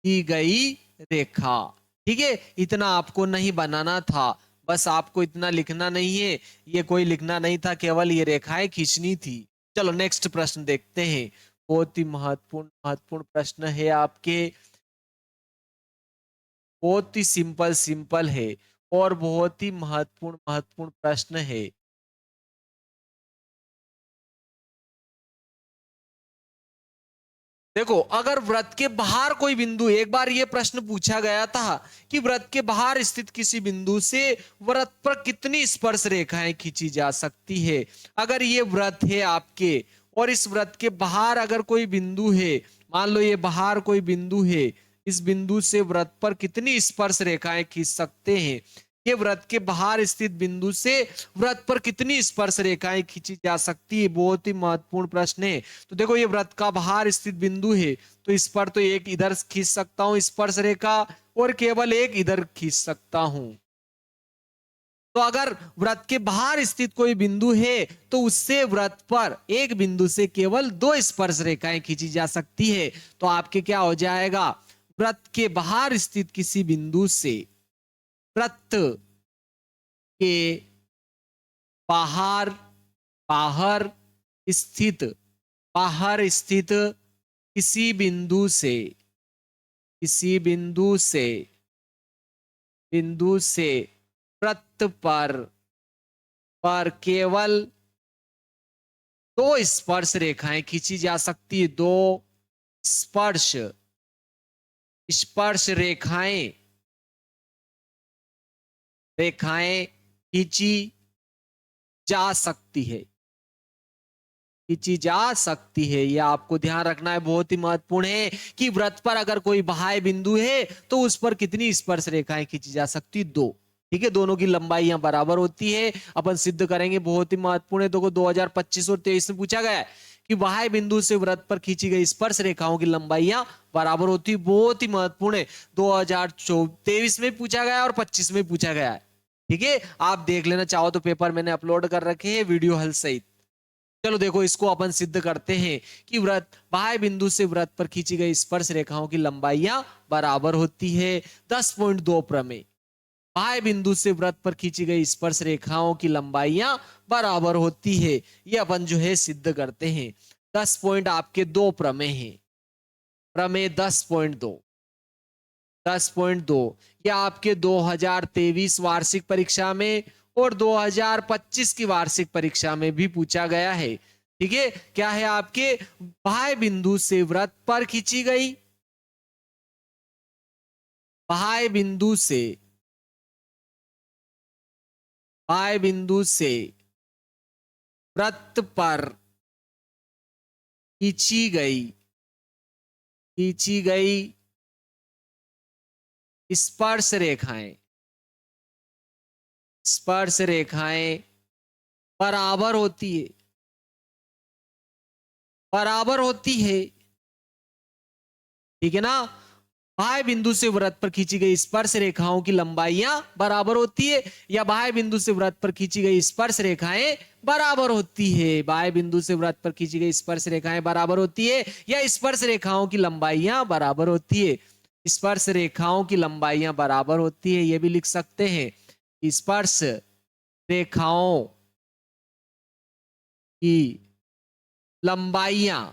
दी गई रेखा, ठीक है। इतना आपको नहीं बनाना था, बस आपको इतना लिखना नहीं है, ये कोई लिखना नहीं था, केवल ये रेखाएं खींचनी थी। चलो नेक्स्ट प्रश्न देखते हैं, बहुत ही महत्वपूर्ण महत्वपूर्ण प्रश्न है आपके, बहुत ही सिंपल सिंपल है और बहुत ही महत्वपूर्ण महत्वपूर्ण प्रश्न है। देखो अगर वृत्त के बाहर कोई बिंदु, एक बार ये प्रश्न पूछा गया था कि वृत्त के बाहर स्थित किसी बिंदु से वृत्त पर कितनी स्पर्श रेखाएं खींची जा सकती है, अगर ये वृत्त है आपके और इस वृत्त के बाहर अगर कोई बिंदु है, मान लो ये बाहर कोई बिंदु है, इस बिंदु से वृत्त पर कितनी स्पर्श रेखाएं खींच सकते हैं, ये वृत्त के बाहर स्थित बिंदु से वृत्त पर कितनी स्पर्श रेखाएं खींची जा सकती है, बहुत ही महत्वपूर्ण प्रश्न है। तो देखो ये वृत्त का बाहर स्थित बिंदु है, तो इस पर तो एक इधर खींच सकता हूं स्पर्श रेखा और केवल एक इधर खींच सकता हूं, तो अगर वृत्त के बाहर स्थित कोई बिंदु है तो उससे वृत्त पर एक बिंदु से केवल दो स्पर्श रेखाएं खींची जा सकती है, तो आपके क्या हो जाएगा, वृत्त के बाहर स्थित किसी बिंदु से वृत्त के बाहर, बाहर स्थित, बाहर स्थित किसी बिंदु से, किसी बिंदु से वृत्त पर केवल दो स्पर्श रेखाएं खींची जा सकती है, दो स्पर्श, स्पर्श रेखाएं रेखाएं खींची जा सकती है, खींची जा सकती है। यह आपको ध्यान रखना है, बहुत ही महत्वपूर्ण है कि वृत्त पर अगर कोई बाह्य बिंदु है तो उस पर कितनी स्पर्श रेखाएं खींची जा सकती, दो। ठीक है, दोनों की लंबाई यहां बराबर होती है, अपन सिद्ध करेंगे, बहुत ही महत्वपूर्ण है। देखो 2025 और 23 में पूछा गया है कि बाह्य बिंदु से वृत्त पर खींची गई स्पर्श रेखाओं की लंबाइयां बराबर होती है, बहुत ही महत्वपूर्ण है। 2023 में पूछा गया और 25 में पूछा गया है। ठीक है, आप देख लेना चाहो तो, पेपर मैंने अपलोड कर रखे हैं वीडियो हल सहित। चलो देखो, इसको अपन सिद्ध करते हैं कि वृत्त बाह्य बिंदु से वृत्त पर खींची गई स्पर्श रेखाओं की लंबाइयां बराबर होती है। 10.2 प्रमेय, बाह्य बिंदु से वृत्त पर खींची गई स्पर्श रेखाओं की लंबाइयां बराबर होती है। ये अपन जो है सिद्ध करते हैं। 10 पॉइंट आपके दो प्रमेय हैं। प्रमेय 10.2, 10.2 ये आपके 2023 वार्षिक परीक्षा में और 2025 की वार्षिक परीक्षा में भी पूछा गया है। ठीक है, क्या है आपके, बाह्य बिंदु से वृत्त पर खींची गई, बाह्य बिंदु से, बाह्य बिंदु से वृत्त पर खींची गई, खींची गई स्पर्श रेखाएं, स्पर्श रेखाएं बराबर होती है, बराबर होती है। ठीक है ना, बाह्य बिंदु से वृत्त पर खींची गई स्पर्श रेखाओं की लंबाइयां बराबर होती है, या बाह्य बिंदु से वृत्त पर खींची गई स्पर्श रेखाएं बराबर होती है, बाह्य बिंदु से वृत्त पर खींची गई स्पर्श रेखाएं बराबर होती है, या स्पर्श रेखाओं की लंबाइयां बराबर होती है। स्पर्श रेखाओं की लंबाइयां बराबर होती है, यह भी लिख सकते हैं, स्पर्श रेखाओं की लंबाइयां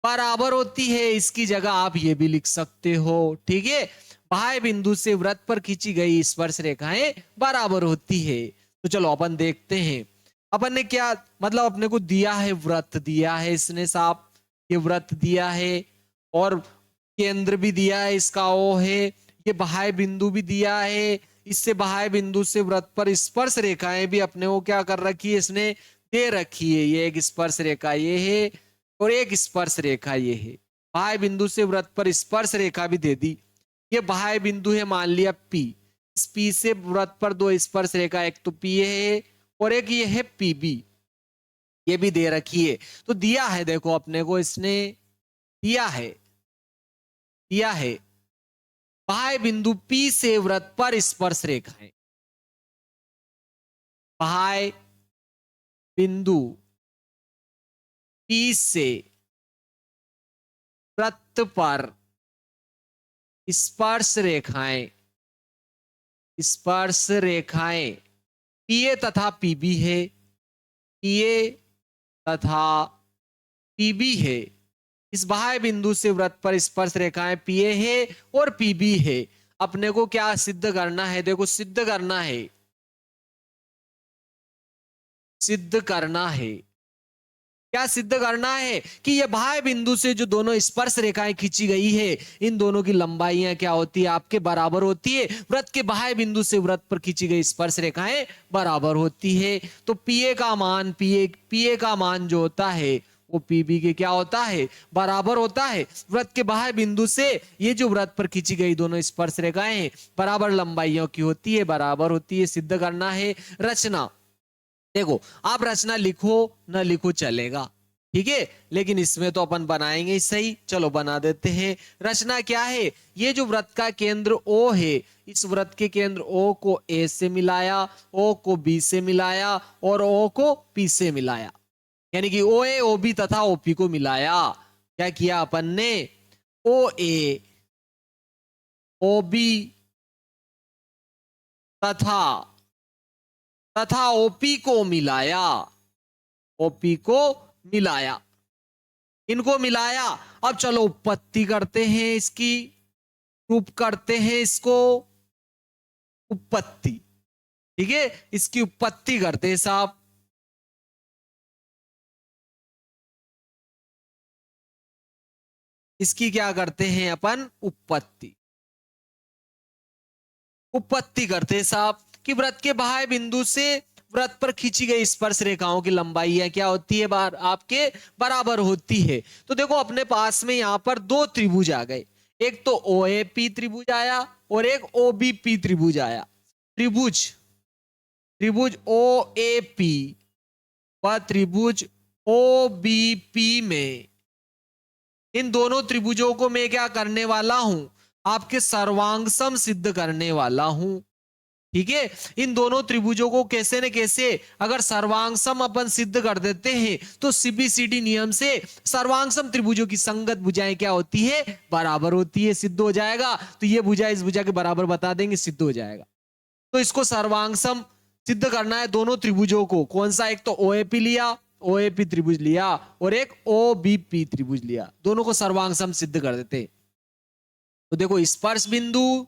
बराबर होती है, इसकी जगह आप ये भी लिख सकते हो। ठीक है, बाह्य बिंदु से वृत्त पर खींची गई स्पर्श रेखाएं बराबर होती है। तो चलो अपन देखते हैं, अपन ने क्या मतलब, अपने को दिया है वृत्त, दिया है इसने साहब, ये वृत्त दिया है, और केंद्र भी दिया है इसका ओ है, ये बाह्य बिंदु भी दिया है, इससे बाह्य बिंदु से वृत्त पर स्पर्श रेखाएं भी अपने को क्या कर रखी है, इसने दे रखी है। ये एक स्पर्श रेखा ये है, और एक स्पर्श रेखा ये है। बाह्य बिंदु से वृत्त पर स्पर्श रेखा भी दे दी। ये बाह्य बिंदु है, मान लिया पी, इस पी से वृत्त पर दो स्पर्श रेखा, एक तो पी है और एक ये है पीबी, ये भी दे रखी है। तो दिया है, देखो अपने को इसने दिया है, दिया है बाह्य बिंदु पी से वृत्त पर स्पर्श रेखाएं, बाह्य बिंदु पी से वृत्त पर स्पर्श रेखाएं, स्पर्श रेखाएं पीए तथा पीबी है, पीए तथा पीबी है। इस बाह्य बिंदु से वृत्त पर स्पर्श रेखाएं पीए है और पीबी है। अपने को क्या सिद्ध करना है, देखो सिद्ध करना है, सिद्ध करना है, क्या सिद्ध करना है कि ये बाह्य बिंदु से जो दोनों स्पर्श रेखाएं खींची गई है, इन दोनों की लंबाइयां क्या होती है, आपके बराबर होती है। वृत्त के बाह्य बिंदु से वृत्त पर खींची गई स्पर्श रेखाएं बराबर होती है। तो पीए का मान, पीए का मान जो होता है वो पीबी के क्या होता है, बराबर होता है। वृत्त के बाह्य बिंदु से ये जो वृत्त पर खींची गई दोनों स्पर्श रेखाएं बराबर लंबाइयों की होती है, बराबर होती है। सिद्ध करना है रचना। देखो आप रचना लिखो ना लिखो चलेगा, ठीक है, लेकिन इसमें तो अपन बनाएंगे ही सही। चलो बना देते हैं। रचना क्या है, ये जो वृत्त का केंद्र O है, इस वृत्त के केंद्र O को A से मिलाया, O को B से मिलाया और O को P से मिलाया, यानी कि OA OB तथा OP को मिलाया। क्या किया अपन ने, OA OB तथा तथा OP को मिलाया, OP को मिलाया, इनको मिलाया। अब चलो उपपत्ति करते हैं इसकी, प्रूफ करते हैं इसको, उपपत्ति। ठीक है, इसकी उपपत्ति करते हैं साहब। इसकी क्या करते हैं अपन, उपपत्ति। उपपत्ति करते हैं साहब कि वृत्त के बाह्य बिंदु से वृत्त पर खींची गई स्पर्श रेखाओं की लंबाई है क्या होती है, बार आपके बराबर होती है। तो देखो अपने पास में यहां पर दो त्रिभुज आ गए, एक तो OAP त्रिभुज आया और एक OBP त्रिभुज आया। त्रिभुज त्रिभुज OAP व त्रिभुज OBP में इन दोनों त्रिभुजों को मैं क्या करने वाला हूं, आपके सर्वांगसम सिद्ध करने वाला हूं। ठीक है, इन दोनों त्रिभुजों को कैसे न कैसे अगर सर्वांगसम अपन सिद्ध कर देते हैं तो CBCD नियम से सर्वांगसम त्रिभुजों की संगत भुजाएं क्या होती है, बराबर होती है, सिद्ध हो जाएगा। तो ये भुजा इस भुजा के बराबर बता देंगे, सिद्ध हो जाएगा। तो इसको सर्वांगसम सिद्ध करना है दोनों त्रिभुजों को, कौन सा, एक तो OAP लिया, OAP त्रिभुज लिया और एक OBP त्रिभुज लिया, दोनों को सर्वांगसम सिद्ध कर देते। तो देखो स्पर्श बिंदु,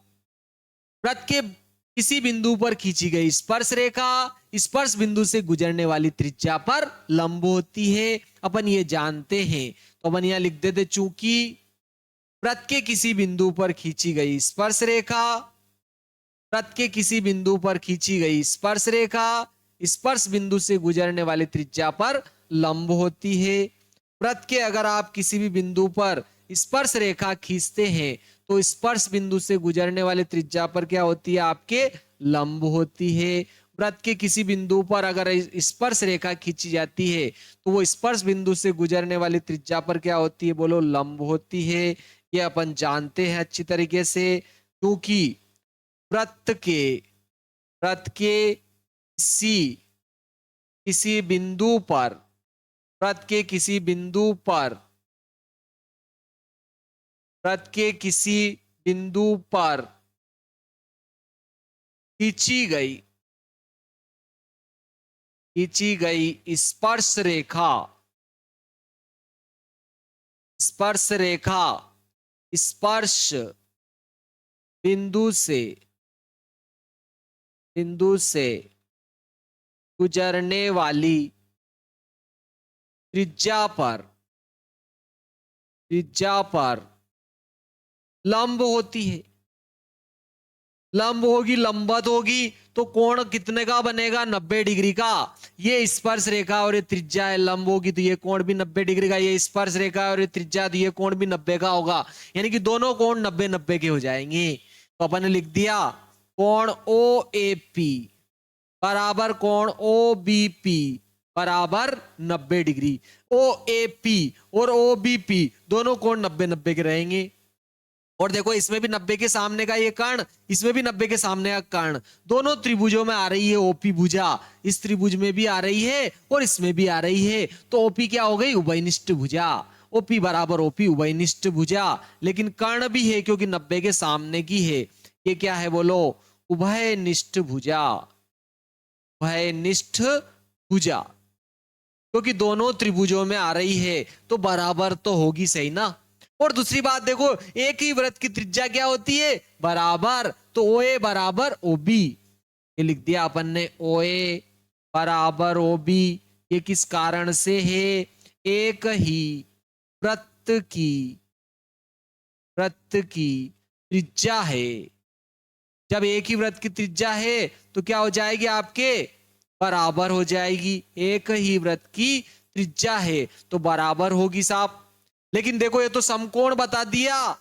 वृत्त के किसी बिंदु पर खींची गई स्पर्श रेखा स्पर्श बिंदु से गुजरने वाली त्रिज्या पर लंब होती है, अपन ये जानते हैं। तो अपन यहां लिख देते, चूंकि वृत्त के किसी बिंदु पर खींची गई स्पर्श रेखा वृत्त के किसी बिंदु पर खींची गई स्पर्श रेखा स्पर्श बिंदु से गुजरने वाली त्रिज्या पर लंब होती है। वृत्त के अगर आप किसी भी बिंदु पर स्पर्श रेखा खींचते हैं तो स्पर्श बिंदु से गुजरने वाली त्रिज्या पर क्या होती है, आपके लंब होती है। वृत्त के किसी बिंदु पर अगर स्पर्श रेखा खींची जाती है तो वो स्पर्श बिंदु से गुजरने वाली त्रिज्या पर क्या होती है, बोलो, लंब होती है। ये अपन जानते हैं अच्छी तरीके से, क्योंकि वृत्त के किसी बिंदु पर वृत्त के किसी बिंदु पर वृत्त के किसी बिंदु पर खींची गई स्पर्श रेखा स्पर्श बिंदु से गुजरने वाली त्रिज्या पर लंब होती है। लंब होगी, लंबवत होगी, तो कोण कितने का बनेगा, 90 डिग्री का। ये स्पर्श रेखा और ये त्रिज्या है, लंब होगी तो ये कोण भी 90 डिग्री का, ये स्पर्श रेखा और ये त्रिज्या तो ये कोण भी 90 का होगा, यानी कि दोनों कोण 90-90 के हो जाएंगे। तो अपन ने लिख दिया कोण OAP बराबर कोण OBP बराबर 90 डिग्री। OAP और OBP दोनों कोण 90-90 के रहेंगे। और देखो इसमें भी 90 के सामने का ये कर्ण, इसमें भी 90 के सामने का कर्ण, दोनों त्रिभुजों में आ रही है OP भुजा, इस त्रिभुज में भी आ रही है और इसमें भी आ रही है। तो OP क्या हो गई, उभयनिष्ठ भुजा। OP बराबर OP उभयनिष्ठ भुजा, लेकिन कर्ण भी है क्योंकि 90 के सामने की है। ये क्या है, बोलो, उभयनिष्ठ भुजा। उभयनिष्ठ भुजा क्योंकि दोनों त्रिभुजों में आ रही है तो बराबर तो होगी, सही ना। और दूसरी बात देखो, एक ही वृत्त की त्रिज्या क्या होती है, बराबर। तो OA बराबर OB, ये लिख दिया अपन ने, OA बराबर OB। ये किस कारण से है, एक ही वृत्त की त्रिज्या है। जब एक ही वृत्त की त्रिज्या है तो क्या हो जाएगी, आपके बराबर हो जाएगी। एक ही वृत्त की त्रिज्या है तो बराबर होगी साहब। लेकिन देखो ये तो समकोण बता दिया,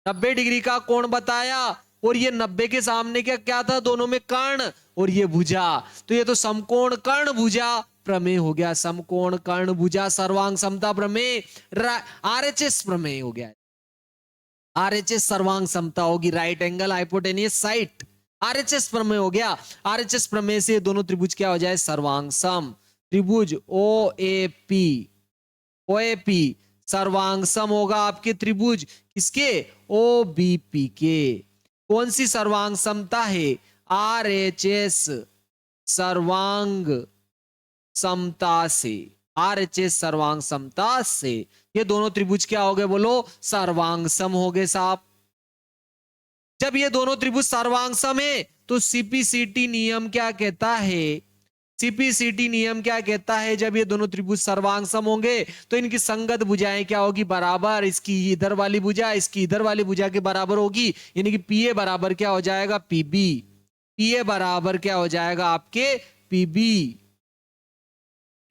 90 डिग्री का कोण बताया, और ये 90 के सामने क्या था, दोनों में कर्ण और ये भुजा, तो ये तो समकोण कर्ण भुजा प्रमेय हो गया। समकोण कर्ण भुजा सर्वांग समता प्रमेय, RHS प्रमेय हो गया। RHS सर्वांग समता होगी, right angle hypotenuse side, RHS प्रमेय हो गया। RHS प्रमेय से दोनों त्रिभुज क्या हो जाए, सर्वांग सम। त्रिभुज OAP सर्वांग सम होगा आपके त्रिभुज किसके, OBP के। कौन सी सर्वांग समता है, RHS सर्वांग समता से। RHS सर्वांग समता से ये दोनों त्रिभुज क्या हो गए, बोलो, सर्वांग सम हो गए साहब। जब ये दोनों त्रिभुज सर्वांग सम है तो CPCT नियम क्या कहता है, सीपीसीटी नियम क्या कहता है, जब ये दोनों त्रिभुज सर्वांग सम होंगे तो इनकी संगत भुजाएं क्या होगी, बराबर। इसकी इधर वाली भुजा इसकी इधर वाली भुजा के बराबर होगी, यानी कि पीए बराबर क्या हो जाएगा, पीबी। पीए बराबर क्या हो जाएगा आपके, पीबी।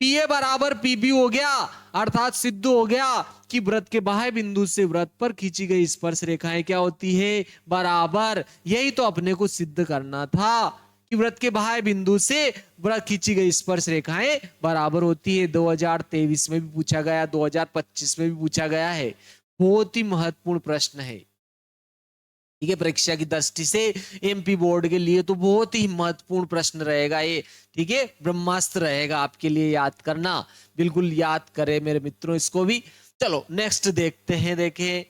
पीए बराबर पीबी हो गया, अर्थात सिद्ध हो गया कि वृत्त के बाह्य बिंदु से वृत्त पर खींची गई स्पर्श रेखाएं क्या होती है, बराबर। यही तो अपने को सिद्ध करना था कि वृत्त के बाह्य बिंदु से वृत्त खींची गई स्पर्श रेखाएं बराबर होती है। 2023 में भी पूछा गया, 2025 में भी पूछा गया है। बहुत ही महत्वपूर्ण प्रश्न है, ठीक है। परीक्षा की दृष्टि से एमपी बोर्ड के लिए तो बहुत ही महत्वपूर्ण प्रश्न रहेगा ये, ठीक है। ब्रह्मास्त्र रहेगा आपके लिए, याद करना, बिल्कुल याद करें मेरे मित्रों इसको भी। चलो नेक्स्ट देखते हैं। देखें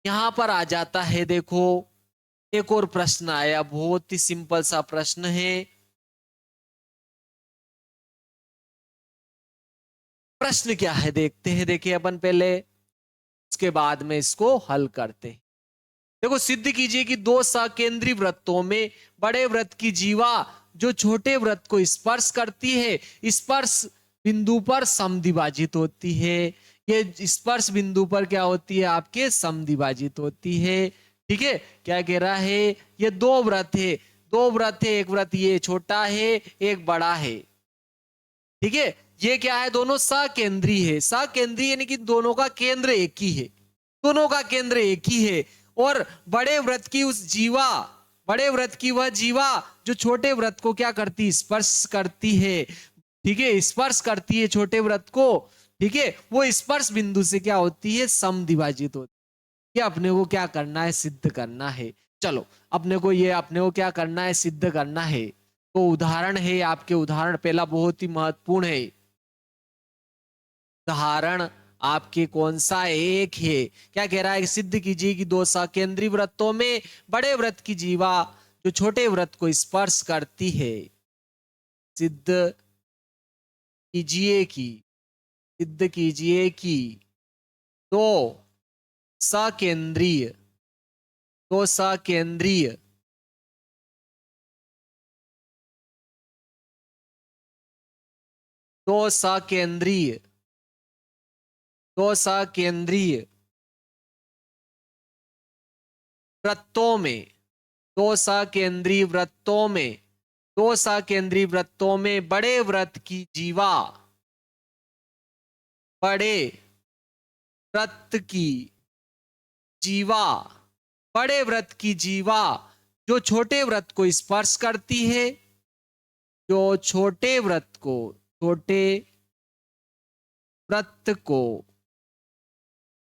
यहां पर आ जाता है, देखो एक और प्रश्न आया, बहुत ही सिंपल सा प्रश्न है। प्रश्न क्या है देखते हैं, देखिए अपन पहले, उसके बाद में इसको हल करते हैं। देखो सिद्ध कीजिए कि दो सकेंद्री वृत्तों में बड़े वृत्त की जीवा जो छोटे वृत्त को स्पर्श करती है, स्पर्श बिंदु पर समद्विभाजित होती है। ये स्पर्श बिंदु पर क्या होती है, आपके समद्विभाजित होती है, ठीक है। क्या कह रहा है, ये दो वृत्त है, दो वृत्त है, एक वृत्त ये छोटा है, एक बड़ा है, ठीक है। ये क्या है, दोनों सकेंद्री है। सकेंद्री यानी कि दोनों का केंद्र एक ही है, दोनों का केंद्र एक ही है। और बड़े वृत्त की उस जीवा, बड़े वृत्त की वह जीवा जो छोटे वृत्त को क्या करती, स्पर्श करती है, ठीक है, स्पर्श करती है छोटे वृत्त को, ठीक है। वो स्पर्श बिंदु से क्या होती है, समद्विभाजित होती है। ये अपने को क्या करना है, सिद्ध करना है। चलो अपने को ये अपने को क्या करना है, सिद्ध करना है। तो उदाहरण है आपके, उदाहरण पहला बहुत ही महत्वपूर्ण है। उदाहरण आपके कौन सा है, एक है। क्या कह रहा है, सिद्ध कीजिए कि दो सकेंद्री वृत्तों में बड़े वृत्त की जीवा जो छोटे वृत्त को स्पर्श करती है। सिद्ध कीजिए कि, सिद्ध कीजिए कि दो सकेंद्रीय, दो सकेंद्रीय दो सकेंद्रीय दो सकेंद्रीय वृत्तों में, दो सकेंद्रीय वृत्तों में, दो सकेंद्रीय वृत्तों में बड़े वृत्त की जीवा, बड़े वृत्त की जीवा, बड़े वृत्त की जीवा जो छोटे वृत्त को स्पर्श करती है, जो छोटे वृत्त को, छोटे वृत्त को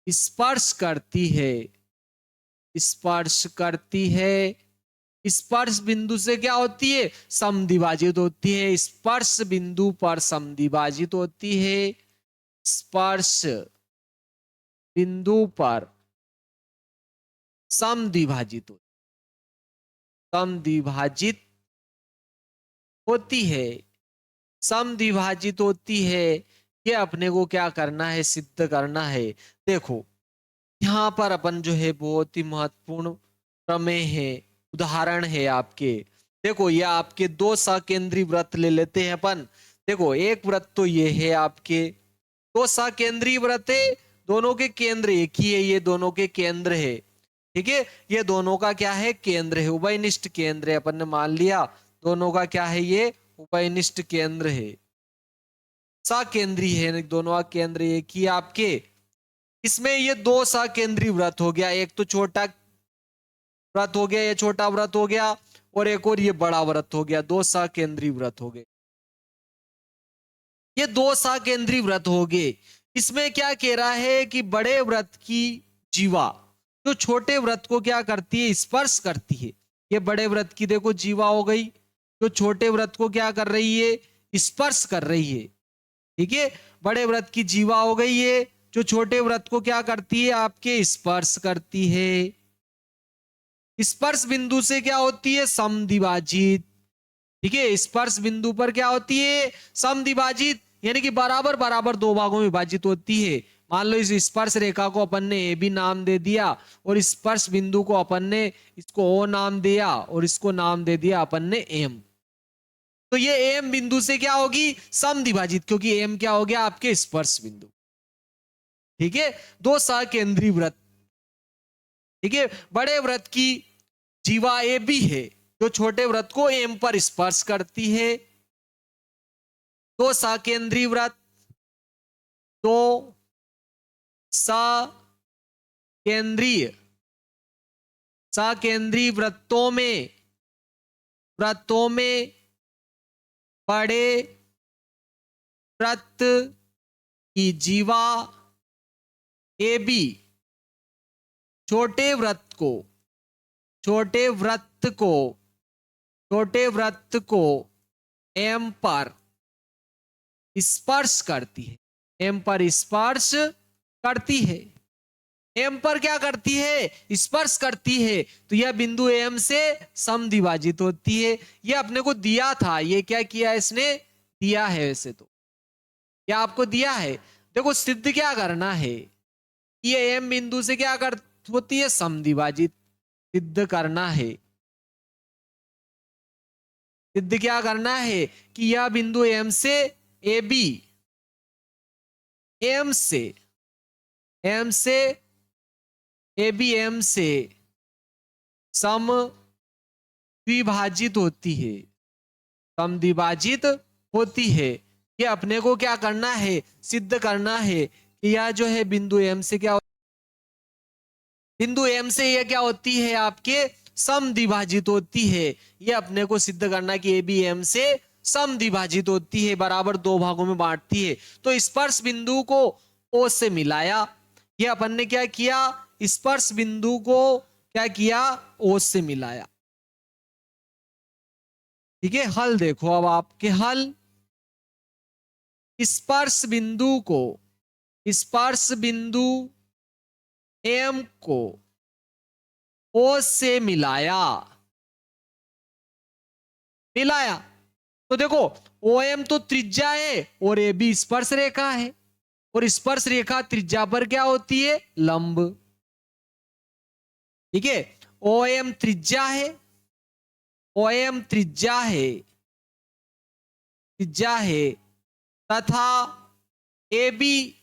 स्पर्श करती है, स्पर्श करती है, स्पर्श बिंदु से क्या होती है, समद्विभाजित होती है। स्पर्श बिंदु पर समद्विभाजित होती है, स्पर्श बिंदु पर समद्विभाजित होती, समद्विभाजित होती है, समद्विभाजित होती है। ये अपने को क्या करना है, सिद्ध करना है। देखो यहां पर अपन जो है बहुत ही महत्वपूर्ण प्रमेय है, उदाहरण है आपके। देखो ये आपके दो सकेंद्री वृत्त ले लेते हैं अपन। देखो एक वृत्त तो ये है आपके, दो सकेंद्री वृत्त है, दोनों के केंद्र एक ही है, ये दोनों के केंद्र है, ठीक है। ये दोनों का क्या है, केंद्र है, उभयनिष्ठ केंद्र है। अपन ने मान लिया दोनों का क्या है, ये उभयनिष्ठ केंद्र है, सकेंद्री है, दोनों का केंद्र एक ही आपके। इसमें ये दो सकेंद्री वृत्त हो गया, एक तो छोटा वृत्त हो गया, ये छोटा वृत्त हो गया, और एक और ये बड़ा वृत्त हो गया, दो सकेंद्री वृत्त हो गए। ये दो सकेंद्री वृत्त हो गए। इसमें क्या कह रहा है कि बड़े वृत्त की जीवा जो छोटे वृत्त को क्या करती है, स्पर्श करती है। ये बड़े वृत्त की देखो जीवा हो गई, जो छोटे वृत्त को क्या कर रही है, स्पर्श कर रही है, ठीक है। बड़े वृत्त की जीवा हो गई है, जो छोटे वृत्त को क्या करती है, आपके स्पर्श करती है। स्पर्श बिंदु से क्या होती है, समद्विभाजित, ठीक है। स्पर्श बिंदु पर क्या होती है, समद्विभाजित, यानी कि बराबर बराबर दो भागों में विभाजित होती है। मान लो इस स्पर्श रेखा को अपन ने ए बी नाम दे दिया, और स्पर्श बिंदु को अपन ने इसको ओ नाम दिया, और इसको नाम दे दिया अपन ने एम। तो ये एम बिंदु से क्या होगी, समद्विभाजित, क्योंकि एम क्या हो गया, आपके स्पर्श बिंदु। ठीक है, दो सकेंद्रीय वृत्त, ठीक है, बड़े वृत्त की जीवा ए बी है, जो छोटे वृत्त को एम पर स्पर्श करती है। दो सकेंद्रीय वृत्त, दो सकेंद्रीय सकेंद्रीय वृत्तों में बड़े वृत्त की जीवा ए बी छोटे वृत्त को एम पर स्पर्श करती है, एम पर स्पर्श करती है, एम पर क्या करती है, स्पर्श करती है। तो यह बिंदु एम से समद्विभाजित होती है। यह अपने को दिया था, ये क्या किया इसने, दिया है। वैसे तो क्या आपको दिया है, देखो सिद्ध क्या करना है, ये एम बिंदु से क्या कर होती है, समद्विभाजित, सिद्ध करना है। सिद्ध क्या करना है कि यह बिंदु एम से ए बी, एम से ए बी एम से समद्विभाजित होती है, समद्विभाजित होती है। ये अपने को क्या करना है, सिद्ध करना है कि यह जो है बिंदु एम से क्या, बिंदु एम से यह क्या होती है, आपके समद्विभाजित होती है। ये अपने को सिद्ध करना कि ए बी एम से समद्विभाजित होती है, बराबर दो भागों में बांटती है। तो स्पर्श बिंदु को ओ से मिलाया, ये अपन ने क्या किया, स्पर्श बिंदु को क्या किया, ओ से मिलाया। ठीक है, हल देखो अब आपके हल, स्पर्श बिंदु एम को ओ से मिलाया, तो देखो ओ एम तो त्रिज्या है और ए बी स्पर्श रेखा है, और स्पर्श रेखा त्रिज्या पर क्या होती है, लंब। ठीक है, ओ एम त्रिज्या है, तथा ए बी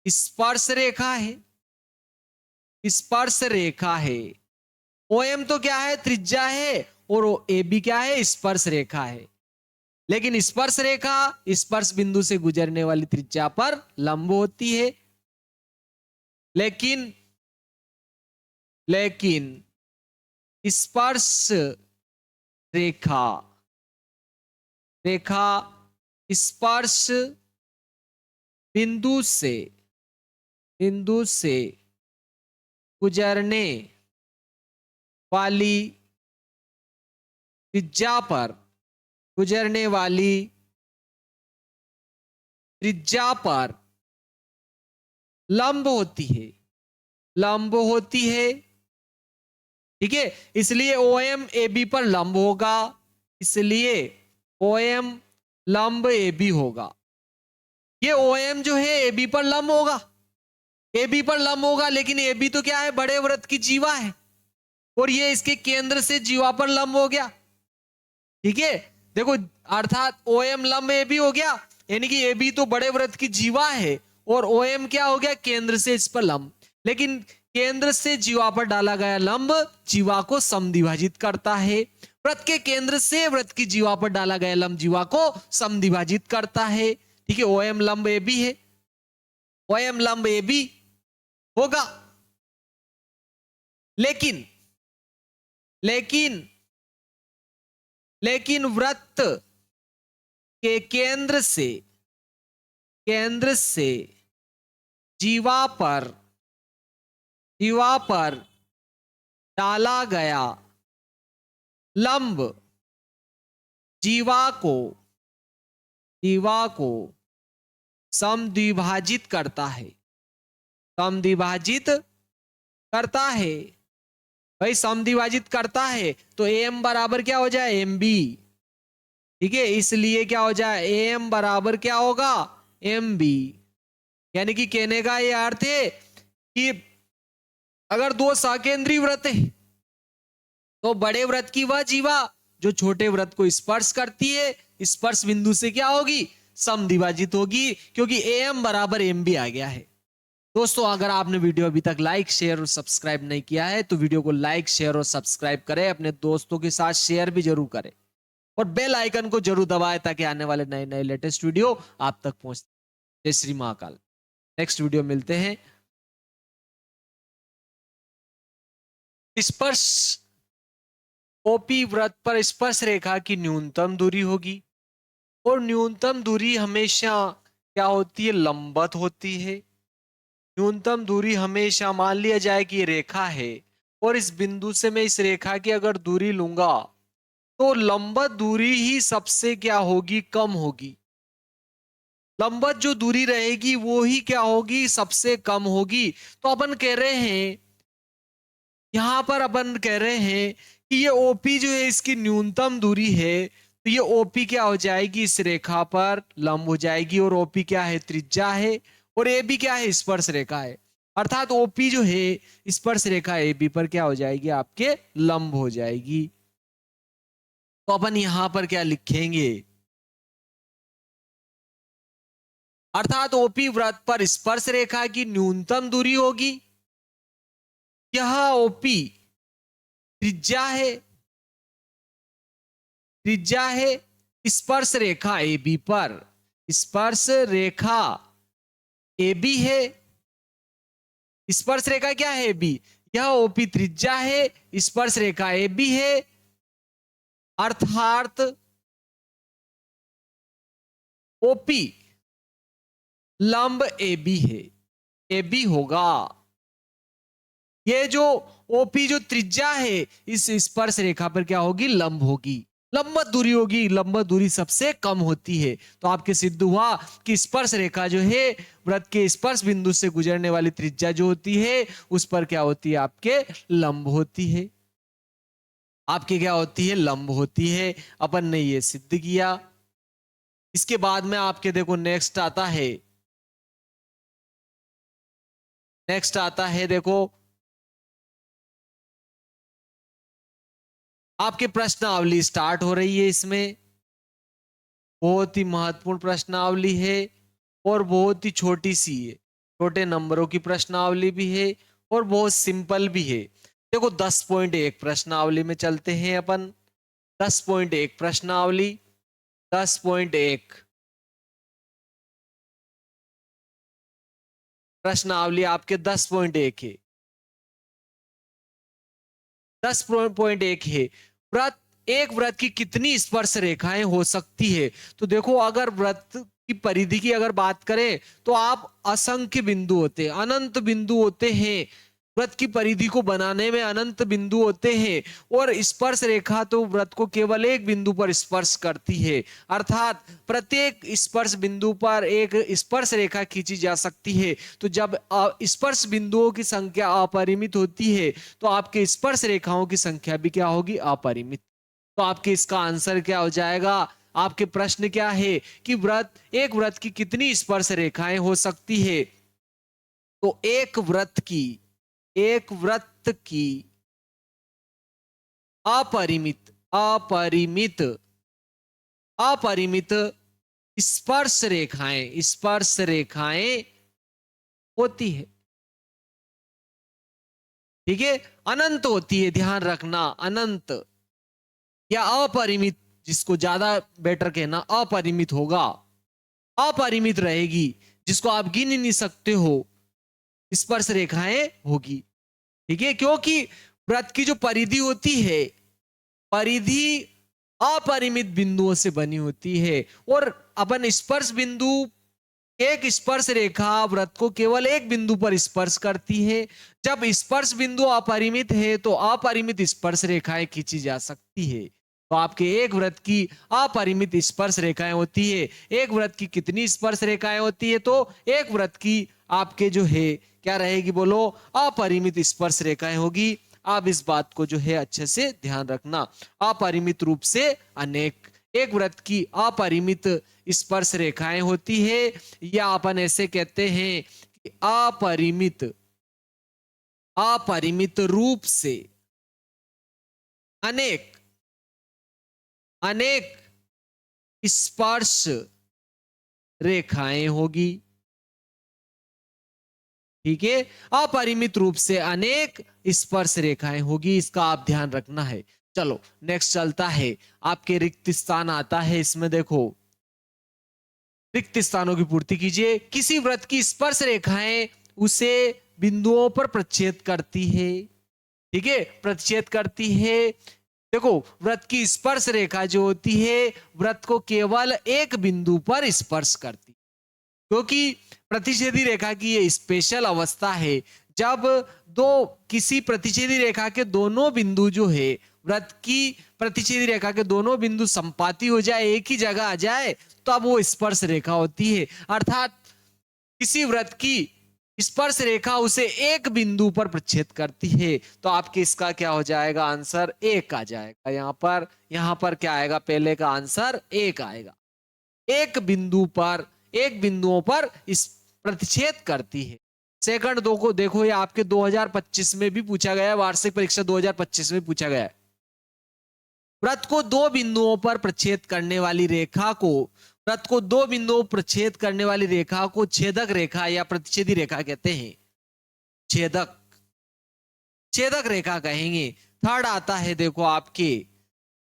स्पर्श रेखा है, ओ एम तो क्या है, त्रिज्या है, और ए बी क्या है, स्पर्श रेखा है। लेकिन स्पर्श रेखा स्पर्श बिंदु से गुजरने वाली त्रिज्या पर लंब होती है। लेकिन स्पर्श रेखा स्पर्श बिंदु से गुजरने वाली त्रिज्या पर लंब होती है। ठीक है, इसलिए OM AB पर लंब होगा, इसलिए OM लंब AB होगा। ये OM जो है AB पर लंब होगा, लेकिन AB तो क्या है, बड़े वृत्त की जीवा है, और ये इसके केंद्र से जीवा पर लंब हो गया। ठीक है, देखो अर्थात OM लंब AB हो गया, यानी कि AB तो बड़े वृत्त की जीवा है, और OM क्या हो गया, केंद्र से इस पर लंब। लेकिन केंद्र से जीवा पर डाला गया लंब जीवा को समद्विभाजित करता है, वृत्त के केंद्र से वृत्त की जीवा पर डाला गया लंब जीवा को समद्विभाजित करता है। ठीक है, OM लंब AB है, OM लंब AB होगा। लेकिन वृत्त के केंद्र से जीवा पर डाला गया लंब जीवा को समद्विभाजित करता है। भाई समद्विभाजित करता है तो AM बराबर क्या हो जाए, MB। ठीक है, इसलिए क्या हो जाए, AM बराबर क्या होगा, MB। यानी कि कहने का ये अर्थ है कि अगर दो सकेंद्रीय वृत्त है तो बड़े वृत्त की वह जीवा जो छोटे वृत्त को स्पर्श करती है, स्पर्श बिंदु से क्या होगी, समद्विभाजित होगी, क्योंकि AM बराबर MB आ गया है। दोस्तों अगर आपने वीडियो अभी तक लाइक शेयर और सब्सक्राइब नहीं किया है तो वीडियो को लाइक शेयर और सब्सक्राइब करें, अपने दोस्तों के साथ शेयर भी जरूर करें और बेल आइकन को जरूर दबाएं ताकि आने वाले नए नए लेटेस्ट वीडियो आप तक पहुंचे। जय श्री महाकाल। नेक्स्ट वीडियो मिलते हैं। स्पर्श ओपी वृत्त पर स्पर्श रेखा की न्यूनतम दूरी होगी और न्यूनतम दूरी हमेशा क्या होती है, लंबवत होती है। न्यूनतम दूरी हमेशा मान लिया जाए कि ये रेखा है और इस बिंदु से मैं इस रेखा की अगर दूरी लूंगा तो लंबवत दूरी ही सबसे क्या होगी, कम होगी। लंबवत जो दूरी रहेगी वो ही क्या होगी, सबसे कम होगी। तो अपन कह रहे हैं, यहां पर अपन कह रहे हैं कि ये ओपी जो है इसकी न्यूनतम दूरी है, तो ये ओपी क्या हो जाएगी, इस रेखा पर लंब हो जाएगी और ओपी क्या है, त्रिज्या है और ए बी क्या है, स्पर्श रेखा है। अर्थात ओपी जो है स्पर्श रेखा ए बी पर क्या हो जाएगी, आपके लंब हो जाएगी। तो अपन यहां पर क्या लिखेंगे, अर्थात ओपी वृत्त पर स्पर्श रेखा की न्यूनतम दूरी होगी। यह ओपी त्रिज्या है, त्रिज्या है स्पर्श रेखा ए बी पर, स्पर्श रेखा ए बी है, स्पर्श रेखा क्या है, बी। यह ओपी त्रिज्या है, स्पर्श रेखा ए बी है, अर्थात ओपी लंब ए बी है, ए बी होगा। ये जो ओपी जो त्रिज्या है इस स्पर्श रेखा पर क्या होगी, लंब होगी, लंबवत दूरी होगी, लंबवत दूरी सबसे कम होती है। तो आपके सिद्ध हुआ कि स्पर्श रेखा जो है वृत्त के स्पर्श बिंदु से गुजरने वाली त्रिज्या जो होती है उस पर क्या होती है, आपके लंब होती है, आपके क्या होती है, लंब होती है। अपन ने ये सिद्ध किया। इसके बाद में आपके देखो नेक्स्ट आता है, नेक्स्ट आता है देखो आपके प्रश्नावली स्टार्ट हो रही है। इसमें बहुत ही महत्वपूर्ण प्रश्नावली है और बहुत ही छोटी सी है, छोटे नंबरों की प्रश्नावली भी है और बहुत सिंपल भी है। देखो 10.1 प्रश्नावली में चलते हैं अपन। 10.1 प्रश्नावली, 10.1 प्रश्नावली आपके 10.1 है, 10.1 है। वृत्त, एक वृत्त की कितनी स्पर्श रेखाएं हो सकती है। तो देखो अगर वृत्त की परिधि की अगर बात करें तो आप असंख्य बिंदु होते हैं, अनंत बिंदु होते हैं, वृत्त की परिधि को बनाने में अनंत बिंदु होते हैं और स्पर्श रेखा तो वृत्त को केवल एक बिंदु पर स्पर्श करती है। अर्थात प्रत्येक स्पर्श बिंदु पर एक स्पर्श रेखा खींची जा सकती है। तो जब स्पर्श बिंदुओं की संख्या अपरिमित होती है तो आपके स्पर्श रेखाओं की संख्या भी क्या होगी, अपरिमित। तो आपके इसका आंसर क्या हो जाएगा, आपके प्रश्न क्या है कि वृत्त, एक वृत्त की कितनी स्पर्श रेखाएं हो सकती है। तो एक वृत्त की, एक वृत्त की अपरिमित, अपरिमित, अपरिमित स्पर्श रेखाएं, स्पर्श रेखाएं होती है। ठीक है, अनंत होती है, ध्यान रखना, अनंत या अपरिमित, जिसको ज्यादा बेटर कहना अपरिमित होगा, अपरिमित रहेगी, जिसको आप गिन ही नहीं सकते हो, स्पर्श रेखाएं होगी। ठीक है, क्योंकि वृत्त की जो परिधि होती है, परिधि अपरिमित बिंदुओं से बनी होती है और अपन स्पर्श बिंदु, एक स्पर्श रेखा वृत्त को केवल एक बिंदु पर स्पर्श करती है। जब स्पर्श बिंदु अपरिमित है तो अपरिमित स्पर्श रेखाएं खींची जा सकती है। तो आपके एक वृत्त की अपरिमित स्पर्श रेखाएं होती है। एक वृत्त की कितनी स्पर्श रेखाएं होती है, तो एक वृत्त की आपके जो है क्या रहेगी, बोलो, अपरिमित स्पर्श रेखाएं होगी। आप इस बात को जो है अच्छे से ध्यान रखना, अपरिमित रूप से अनेक, एक वृत्त की अपरिमित स्पर्श रेखाएं होती है, या अपन ऐसे कहते हैं कि अपरिमित, अपरिमित रूप से अनेक अनेक स्पर्श रेखाएं होगी। ठीक है, अपरिमित रूप से अनेक स्पर्श रेखाएं होगी, इसका आप ध्यान रखना है। चलो नेक्स्ट चलता है, आपके रिक्त स्थान आता है, इसमें देखो रिक्त स्थानों की पूर्ति कीजिए। किसी वृत्त की स्पर्श रेखाएं उसे बिंदुओं पर प्रच्छेद करती है। ठीक है, प्रच्छेद करती है। देखो वृत्त की स्पर्श रेखा जो होती है वृत्त को केवल एक बिंदु पर स्पर्श करती, क्योंकि प्रतिच्छेदी रेखा की ये स्पेशल अवस्था है जब दो किसी प्रतिच्छेदी रेखा के दोनों बिंदु जो है वृत्त की प्रतिच्छेदी रेखा के दोनों बिंदु संपाती हो जाए, एक ही जगह आ जाए, तो अब वो स्पर्श रेखा होती है। अर्थात किसी वृत्त की स्पर्श रेखा उसे एक बिंदु पर प्रच्छेद करती है। तो आपके इसका क्या हो जाएगा, आंसर एक आ जाएगा। यहां पर क्या आएगा, पहले का आंसर एक आएगा। एक बिंदु पर, एक बिंदुओं पर इस प्रतिच्छेद करती है। सेकंड दो को देखो, ये आपके 2025 में भी पूछा गया है, वार्षिक परीक्षा 2025 में पूछा गया है। वृत्त को दो बिंदुओं पर प्रच्छेद करने वाली रेखा को, वृत्त को दो बिंदुओं पर प्रच्छेद करने वाली रेखा को छेदक रेखा या प्रतिच्छेदी रेखा कहते हैं। छेदक, छेदक रेखा कहेंगे। थर्ड आता है देखो आपके,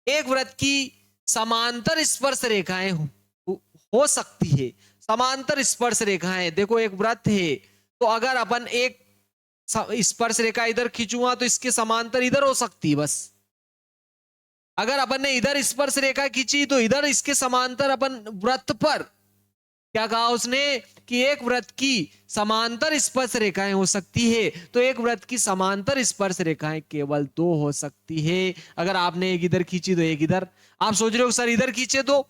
एक वृत्त की समांतर स्पर्श रेखाएं हो सकती है। समांतर स्पर्श रेखाएं, देखो एक वृत्त है, तो अगर अपन एक स्पर्श रेखा इधर खींचूंगा तो इसके समांतर इधर हो सकती है बस। अगर अपन ने इधर स्पर्श रेखा खींची तो इधर इसके समांतर अपन वृत्त पर, क्या कहा उसने कि एक वृत्त की समांतर स्पर्श रेखाएं हो सकती है, तो एक वृत्त की समांतर स्पर्श रेखाएं केवल दो हो सकती है। अगर आपने एक इधर खींची तो एक इधर, आप सोच रहे हो सर इधर खींचे तो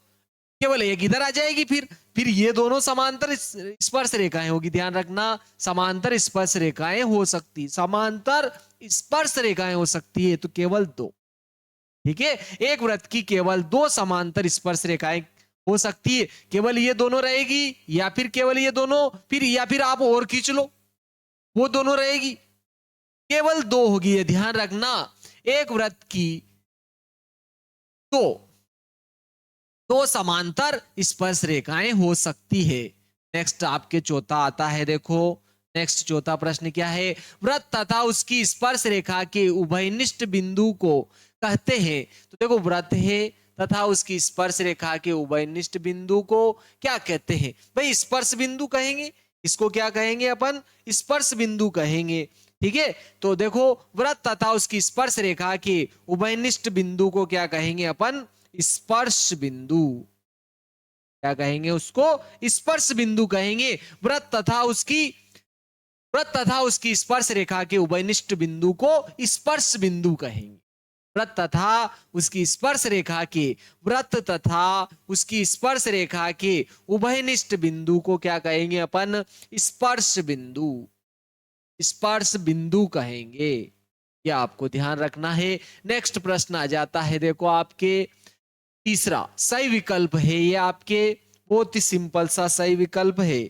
केवल एक इधर आ जाएगी, फिर ये दोनों समांतर स्पर्श रेखाएं होगी। ध्यान रखना, समांतर स्पर्श रेखाएं हो सकती, समांतर स्पर्श रेखाएं हो सकती है तो केवल दो। ठीक है, एक वृत्त की केवल दो समांतर स्पर्श रेखाएं हो सकती है, केवल ये दोनों रहेगी या फिर केवल ये दोनों, फिर या फिर आप और खींच लो वो दोनों रहेगी, केवल दो होगी। ये ध्यान रखना, एक वृत्त की दो समांतर स्पर्श रेखाएं हो सकती है। नेक्स्ट आपके चौथा आता है, देखो नेक्स्ट चौथा प्रश्न क्या है, वृत्त तथा उसकी स्पर्श रेखा के उभयनिष्ठ बिंदु को कहते हैं। तो देखो वृत्त है तथा उसकी स्पर्श रेखा के उभयनिष्ठ बिंदु को क्या कहते हैं, भाई स्पर्श बिंदु कहेंगे। इसको क्या कहेंगे अपन, स्पर्श बिंदु कहेंगे। ठीक है, तो देखो वृत्त तथा उसकी स्पर्श रेखा के उभयनिष्ठ बिंदु को क्या कहेंगे अपन, स्पर्श बिंदु। क्या कहेंगे उसको, स्पर्श बिंदु कहेंगे। वृत्त तथा उसकी स्पर्श रेखा के उभयनिष्ठ बिंदु को स्पर्श बिंदु कहेंगे। वृत्त तथा उसकी स्पर्श रेखा के, वृत्त तथा उसकी स्पर्श रेखा के उभयनिष्ठ बिंदु को क्या कहेंगे अपन, स्पर्श बिंदु, स्पर्श बिंदु कहेंगे। यह आपको ध्यान रखना है। नेक्स्ट प्रश्न आ जाता है, देखो आपके तीसरा सही विकल्प है, ये आपके बहुत ही सिंपल सा सही विकल्प है।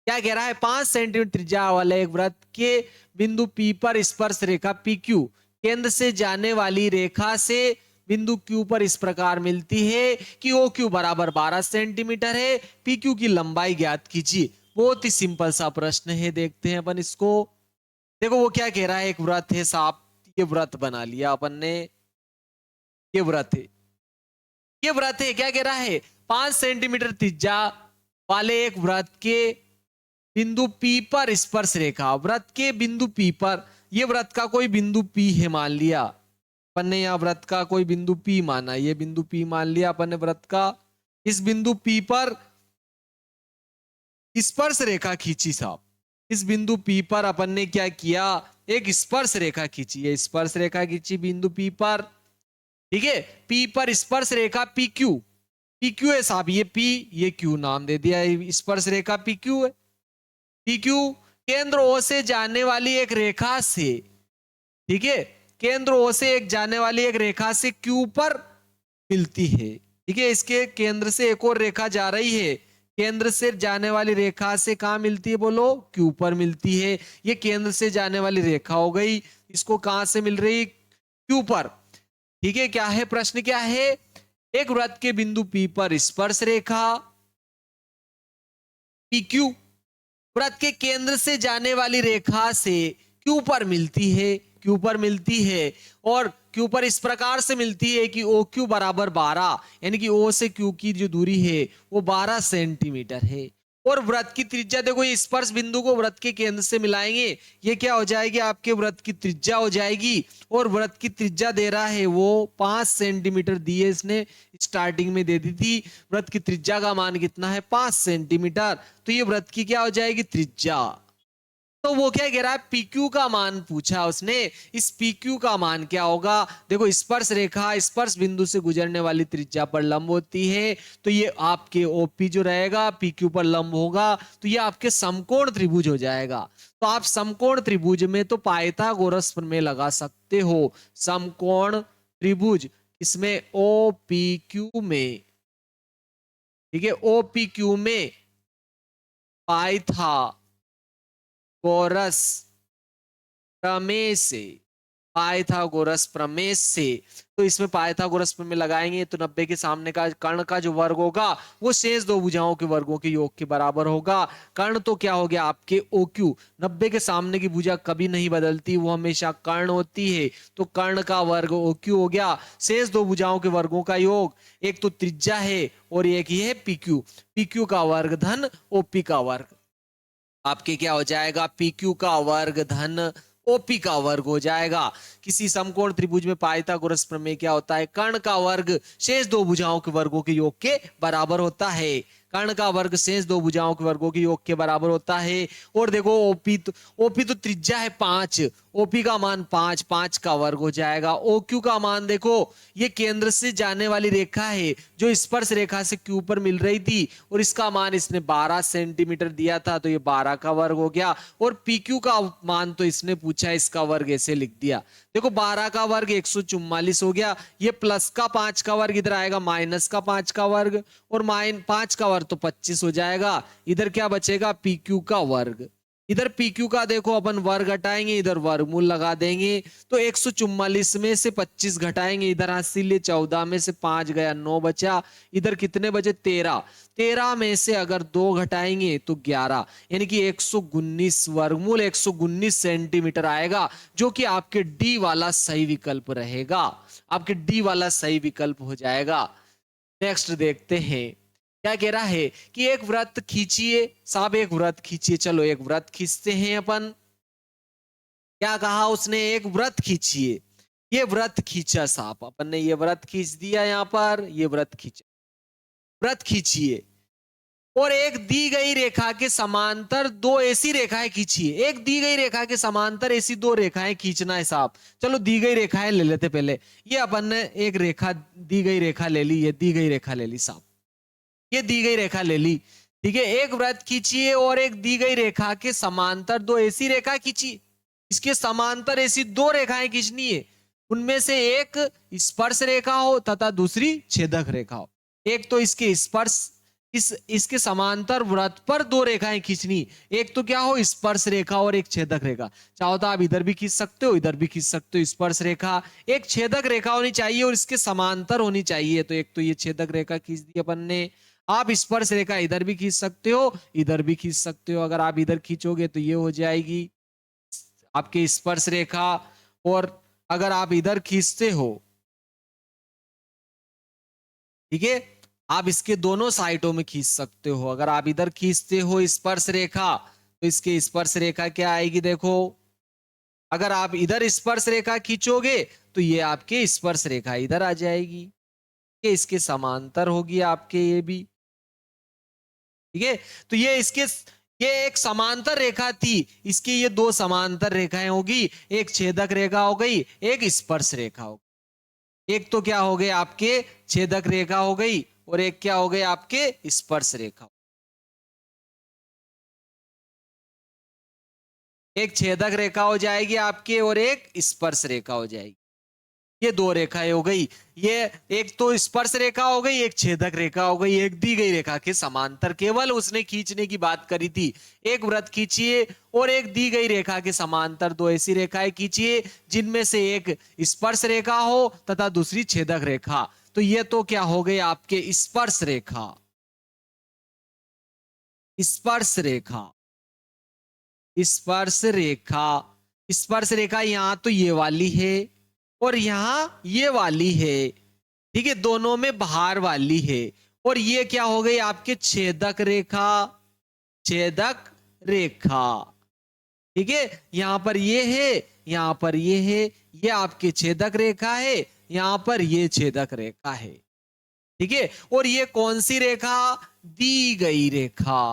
क्या कह रहा है, 5 सेंटीमीटर त्रिज्या वाले एक वृत्त के बिंदु P पर स्पर्श रेखा PQ केंद्र से जाने वाली रेखा से बिंदु Q पर इस प्रकार मिलती है कि OQ बराबर 12 सेंटीमीटर है, PQ की लंबाई ज्ञात कीजिए। बहुत ही सिंपल सा प्रश्न है, देखते हैं अपन इसको। देखो वो क्या कह रहा है, एक वृत्त है साहब, ये वृत्त बना लिया अपन ने, ये वृत्त है, ये वृत्त है। क्या कह रहा है, 5 सेंटीमीटर त्रिज्या वाले एक वृत्त के बिंदु P पर स्पर्श रेखा, वृत्त के बिंदु P पर, ये वृत्त का कोई बिंदु P है मान लिया अपन ने, यहाँ वृत्त का कोई बिंदु P माना, ये बिंदु P मान लिया अपन ने वृत्त का। इस बिंदु P पर स्पर्श रेखा खींची साहब, इस बिंदु P पर अपन ने क्या किया, एक स्पर्श रेखा खींची, ये स्पर्श रेखा खींची बिंदु P पर। ठीक है, P पर स्पर्श रेखा PQ, PQ है साहब, ये P ये Q नाम दे दिया, स्पर्श रेखा PQ है। PQ केंद्र O से जाने वाली एक रेखा से, ठीक है, केंद्र O से एक जाने वाली एक रेखा से Q पर मिलती है। ठीक है, इसके केंद्र से एक और रेखा जा रही है, केंद्र से जाने वाली रेखा से कहां मिलती है बोलो, Q पर मिलती है। ये केंद्र से जाने वाली रेखा हो गई, इसको कहां से मिल रही, Q पर। ठीक है, क्या है प्रश्न, क्या है, एक वृत्त के बिंदु P पर स्पर्श रेखा PQ वृत्त के केंद्र से जाने वाली रेखा से Q पर मिलती है, Q पर मिलती है, और Q पर इस प्रकार से मिलती है कि OQ बराबर 12, यानी कि O से Q की जो दूरी है वो 12 सेंटीमीटर है। और वृत्त की त्रिज्या देखो, ये स्पर्श बिंदु को वृत्त के केंद्र से मिलाएंगे, ये क्या हो जाएगी, आपके वृत्त की त्रिज्या हो जाएगी। और वृत्त की त्रिज्या दे रहा है वो 5 सेंटीमीटर दी है, इसने स्टार्टिंग में दे दी थी। वृत्त की त्रिज्या का मान कितना है, 5 सेंटीमीटर। तो ये वृत्त की क्या हो जाएगी, त्रिज्या। तो वो क्या कह रहा है, PQ का मान पूछा उसने, इस PQ का मान क्या होगा, देखो स्पर्श रेखा स्पर्श बिंदु से गुजरने वाली त्रिज्या पर लंब होती है, तो ये आपके OP जो रहेगा PQ पर लंब होगा, तो ये आपके समकोण त्रिभुज हो जाएगा। तो आप समकोण त्रिभुज में तो पाइथागोरस प्रमेय लगा सकते हो, समकोण त्रिभुज इसमें OPQ में, ठीक है, OPQ में पाइथागोरस प्रमेय से, पाइथागोरस प्रमेय से, तो इसमें पाइथागोरस प्रमेय लगाएंगे तो 90 के सामने का कर्ण का जो वर्ग होगा वो शेष दो भुजाओं के वर्गों के योग के बराबर होगा। कर्ण तो क्या हो गया आपके OQ, 90 के सामने की भुजा कभी नहीं बदलती, वो हमेशा कर्ण होती है, तो कर्ण का वर्ग OQ हो गया। शेष दो भुजाओं के वर्गों का योग, एक तो त्रिज्या है और एक ही है PQ, PQ का वर्ग धन OP का वर्ग, आपके क्या हो जाएगा, PQ का वर्ग धन OP का वर्ग हो जाएगा। किसी समकोण त्रिभुज में पाइथागोरस प्रमेय क्या होता है, कर्ण का वर्ग शेष दो भुजाओं के वर्गों के योग के बराबर होता है, कर्ण का वर्ग शेष दो भुजाओं के वर्गों के योग के बराबर होता है। और देखो OP तो त्रिज्या है 5, OP का मान 5, 5 का वर्ग हो जाएगा। OQ का मान देखो, ये केंद्र से जाने वाली रेखा है जो स्पर्श रेखा से Q पर मिल रही थी, और इसका मान इसने 12 सेंटीमीटर दिया था, तो ये 12 का वर्ग हो गया। और PQ का मान तो इसने पूछा, इसका वर्ग ऐसे लिख दिया, देखो 12 का वर्ग 144 हो गया, ये प्लस का 5 का वर्ग इधर आएगा, माइनस का 5 का वर्ग, और -5 का वर्ग तो 25 हो जाएगा। इधर क्या बचेगा, PQ का वर्ग, इधर PQ का देखो अपन वर्ग घटाएंगे, इधर वर्गमूल लगा देंगे, तो 144 में से 25 घटाएंगे, इधर इसीलिए 14 में से 5 गया 9 बचा, इधर कितने बचे 13, 13 में से अगर 2 घटाएंगे तो 11, यानी कि 119 वर्गमूल 119 सेंटीमीटर आएगा, जो कि आपके D वाला सही विकल्प रहेगा, आपके D वाला सही विकल्प हो जाएगा। नेक्स्ट देखते हैं क्या कह रहा है कि एक वृत्त खींचिए, साहब एक वृत्त खींचिए, चलो एक वृत्त खींचते हैं अपन। क्या कहा उसने, एक वृत्त खींचिए, ये वृत्त खींचा साहब, अपन ने ये वृत्त खींच दिया, यहां पर ये वृत्त खींचा, वृत्त खींचिए, और एक दी गई रेखा के समांतर दो ऐसी रेखाएं खींचिए, एक दी गई रेखा के समांतर ऐसी दो रेखाएं खींचना है साहब। चलो दी गई रेखाएं ले लेते पहले, ये अपन ने एक रेखा दी गई रेखा ले ली, ये दी गई रेखा ले ली साहब, ये दी गई रेखा ले ली, ठीक है। एक वृत्त खींचिए और एक दी गई रेखा के समांतर दो ऐसी रेखा खींचिए, इसके समांतर ऐसी दो रेखाएं खींचनी है, उनमें से एक स्पर्श रेखा हो तथा दूसरी छेदक रेखा हो। एक तो इसके स्पर्श, इसके समांतर वृत्त पर दो रेखाएं खींचनी, एक तो क्या हो स्पर्श रेखा और एक छेदक रेखा, चाहो तो आप इधर भी खींच सकते हो इधर भी खींच सकते हो, स्पर्श रेखा, एक छेदक रेखा होनी चाहिए और इसके समांतर होनी चाहिए, तो एक तो ये छेदक रेखा खींच दी अपन ने। आप स्पर्श रेखा इधर भी खींच सकते हो इधर भी खींच सकते हो, अगर आप इधर खींचोगे तो ये हो जाएगी आपके स्पर्श रेखा, और अगर आप इधर खींचते हो, ठीक है, आप इसके दोनों साइडों में खींच सकते हो, अगर आप इधर खींचते हो स्पर्श रेखा तो इसके स्पर्श रेखा क्या आएगी देखो, अगर आप इधर स्पर्श रेखा खींचोगे तो ये आपके स्पर्श रेखा इधर आ जाएगी, ये इसके समांतर होगी आपके, ये भी ठीक है। तो ये इसके, ये एक समांतर रेखा थी, इसकी ये दो समांतर रेखाएं होगी, एक छेदक रेखा हो गई एक स्पर्श रेखा हो गई, एक तो क्या हो गए आपके छेदक रेखा हो गई और एक क्या हो गए आपके स्पर्श रेखा, एक छेदक रेखा हो जाएगी आपके और एक स्पर्श रेखा हो जाएगी, ये दो रेखाएं हो गई, ये एक तो स्पर्श रेखा हो गई, एक छेदक रेखा हो गई, एक दी गई रेखा के समांतर केवल उसने खींचने की बात करी थी। एक वृत्त खींचिए और एक दी गई रेखा के समांतर दो ऐसी रेखाएं खींचिए जिनमें से एक स्पर्श रेखा हो तथा दूसरी छेदक रेखा। तो ये तो क्या हो गए आपके स्पर्श रेखा, स्पर्श रेखा, स्पर्श रेखा। स्पर्श रेखा यहां तो ये वाली है और यहां ये वाली है, ठीक है, दोनों में बाहर वाली है। और ये क्या हो गई आपके छेदक रेखा, छेदक रेखा, ठीक है, यहां पर ये है, यहां पर ये है, ये आपके छेदक रेखा है, यहां पर ये छेदक रेखा है, ठीक है। और ये कौन सी रेखा, दी गई रेखा,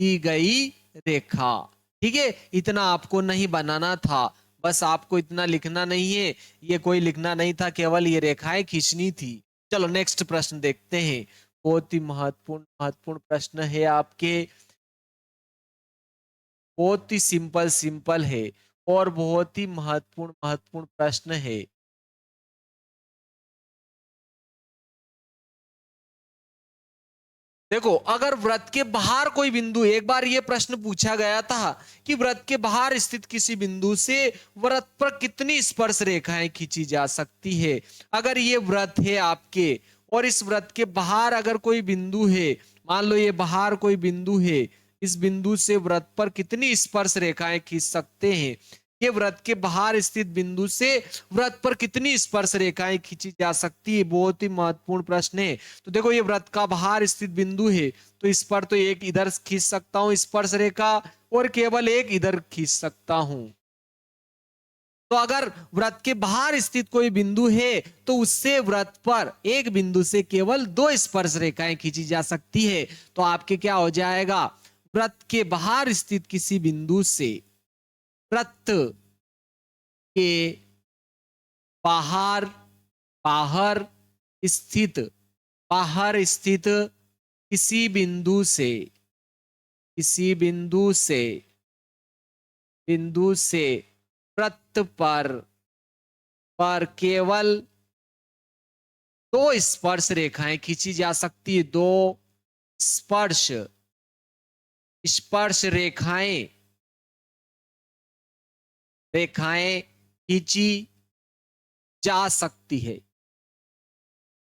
दी गई रेखा, ठीक है। इतना आपको नहीं बनाना था, बस आपको इतना लिखना नहीं है, ये कोई लिखना नहीं था, केवल ये रेखाएं खींचनी थी। चलो नेक्स्ट प्रश्न देखते हैं, बहुत ही महत्वपूर्ण महत्वपूर्ण प्रश्न है आपके, बहुत ही सिंपल सिंपल है और बहुत ही महत्वपूर्ण महत्वपूर्ण प्रश्न है। देखो, अगर वृत्त के बाहर कोई बिंदु, एक बार ये प्रश्न पूछा गया था कि वृत्त के बाहर स्थित किसी बिंदु से वृत्त पर कितनी स्पर्श रेखाएं खींची जा सकती है। अगर ये वृत्त है आपके और इस वृत्त के बाहर अगर कोई बिंदु है, मान लो ये बाहर कोई बिंदु है, इस बिंदु से वृत्त पर कितनी स्पर्श रेखाएं खींच सकते हैं। ये वृत्त के बाहर स्थित बिंदु से वृत्त पर कितनी स्पर्श रेखाएं खींची जा सकती है, बहुत ही महत्वपूर्ण प्रश्न है। तो देखो, ये वृत्त का बाहर स्थित बिंदु है, तो इस पर तो एक इधर खींच सकता हूं स्पर्श रेखा और केवल एक इधर खींच सकता हूं। तो अगर वृत्त के बाहर स्थित कोई बिंदु है तो उससे वृत्त पर एक बिंदु से केवल दो स्पर्श रेखाएं खींची जा सकती है। तो आपके क्या हो जाएगा, वृत्त के बाहर स्थित किसी बिंदु से वृत्त के बाहर, बाहर स्थित, बाहर स्थित किसी बिंदु से, किसी बिंदु से, बिंदु से वृत्त पर केवल दो स्पर्श रेखाएं खींची जा सकती है, दो स्पर्श, स्पर्श रेखाएं, रेखाएं खींची जा सकती है,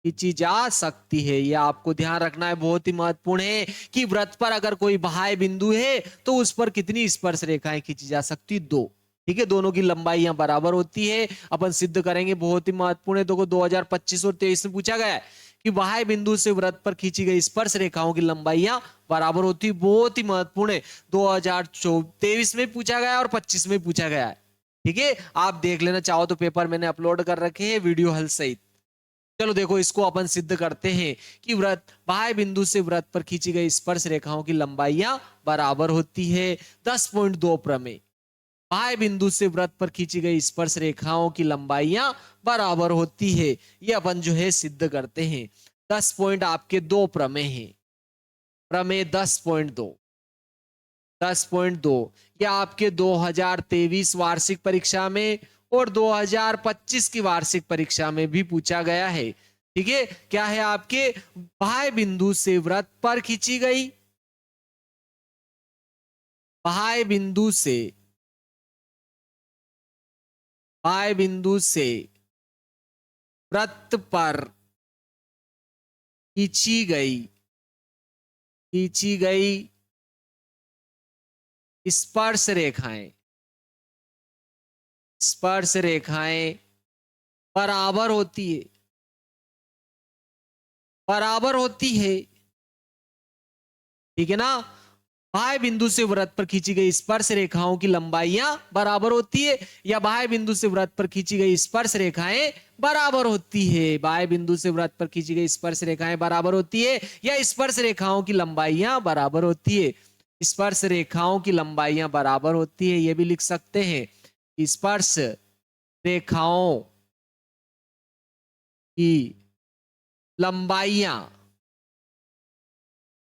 खींची जा सकती है। यह आपको ध्यान रखना है, बहुत ही महत्वपूर्ण है कि वृत्त पर अगर कोई बाह्य बिंदु है तो उस पर कितनी स्पर्श रेखाएं खींची जा सकती, दो, ठीक है। दोनों की लंबाई यहां बराबर होती है, अपन सिद्ध करेंगे, बहुत ही महत्वपूर्ण है। देखो 2025 और 23 में पूछा गया है कि बाह्य बिंदु से वृत्त पर खींची गई स्पर्श रेखाओं की लंबाइयां बराबर होती है, बहुत ही महत्वपूर्ण है। 2023 में पूछा गया और 25 में पूछा गया है, ठीक है। आप देख लेना चाहो तो, पेपर मैंने अपलोड कर रखे हैं वीडियो हल सहित। चलो देखो, इसको अपन सिद्ध करते हैं कि वृत्त, बाह्य बिंदु से वृत्त पर खींची गई स्पर्श रेखाओं की लंबाइयां बराबर होती है। 10.2 प्रमेय, बाह्य बिंदु से वृत्त पर खींची गई स्पर्श रेखाओं की लंबाइयां बराबर होती है, ये अपन जो है सिद्ध करते हैं। 10 पॉइंट आपके दो प्रमेय हैं, प्रमेय 10.2, 10.2 ये आपके 2023 वार्षिक परीक्षा में और 2025 की वार्षिक परीक्षा में भी पूछा गया है, ठीक है। क्या है आपके, बाह्य बिंदु से वृत्त पर खींची गई, बाह्य बिंदु से, बाह्य बिंदु से वृत्त पर खींची गई, खींची गई स्पर्श रेखाएं, स्पर्श रेखाएं बराबर होती है, बराबर होती है, ठीक है ना। बाह्य बिंदु से वृत्त पर खींची गई स्पर्श रेखाओं की लंबाइयां बराबर होती है, या बाह्य बिंदु से वृत्त पर खींची गई स्पर्श रेखाएं बराबर होती है, बाह्य बिंदु से वृत्त पर खींची गई स्पर्श रेखाएं बराबर होती है, या स्पर्श रेखाओं की लंबाइयां बराबर होती है। स्पर्श रेखाओं की लंबाइयां बराबर होती है, यह भी लिख सकते हैं, स्पर्श रेखाओं की लंबाइयां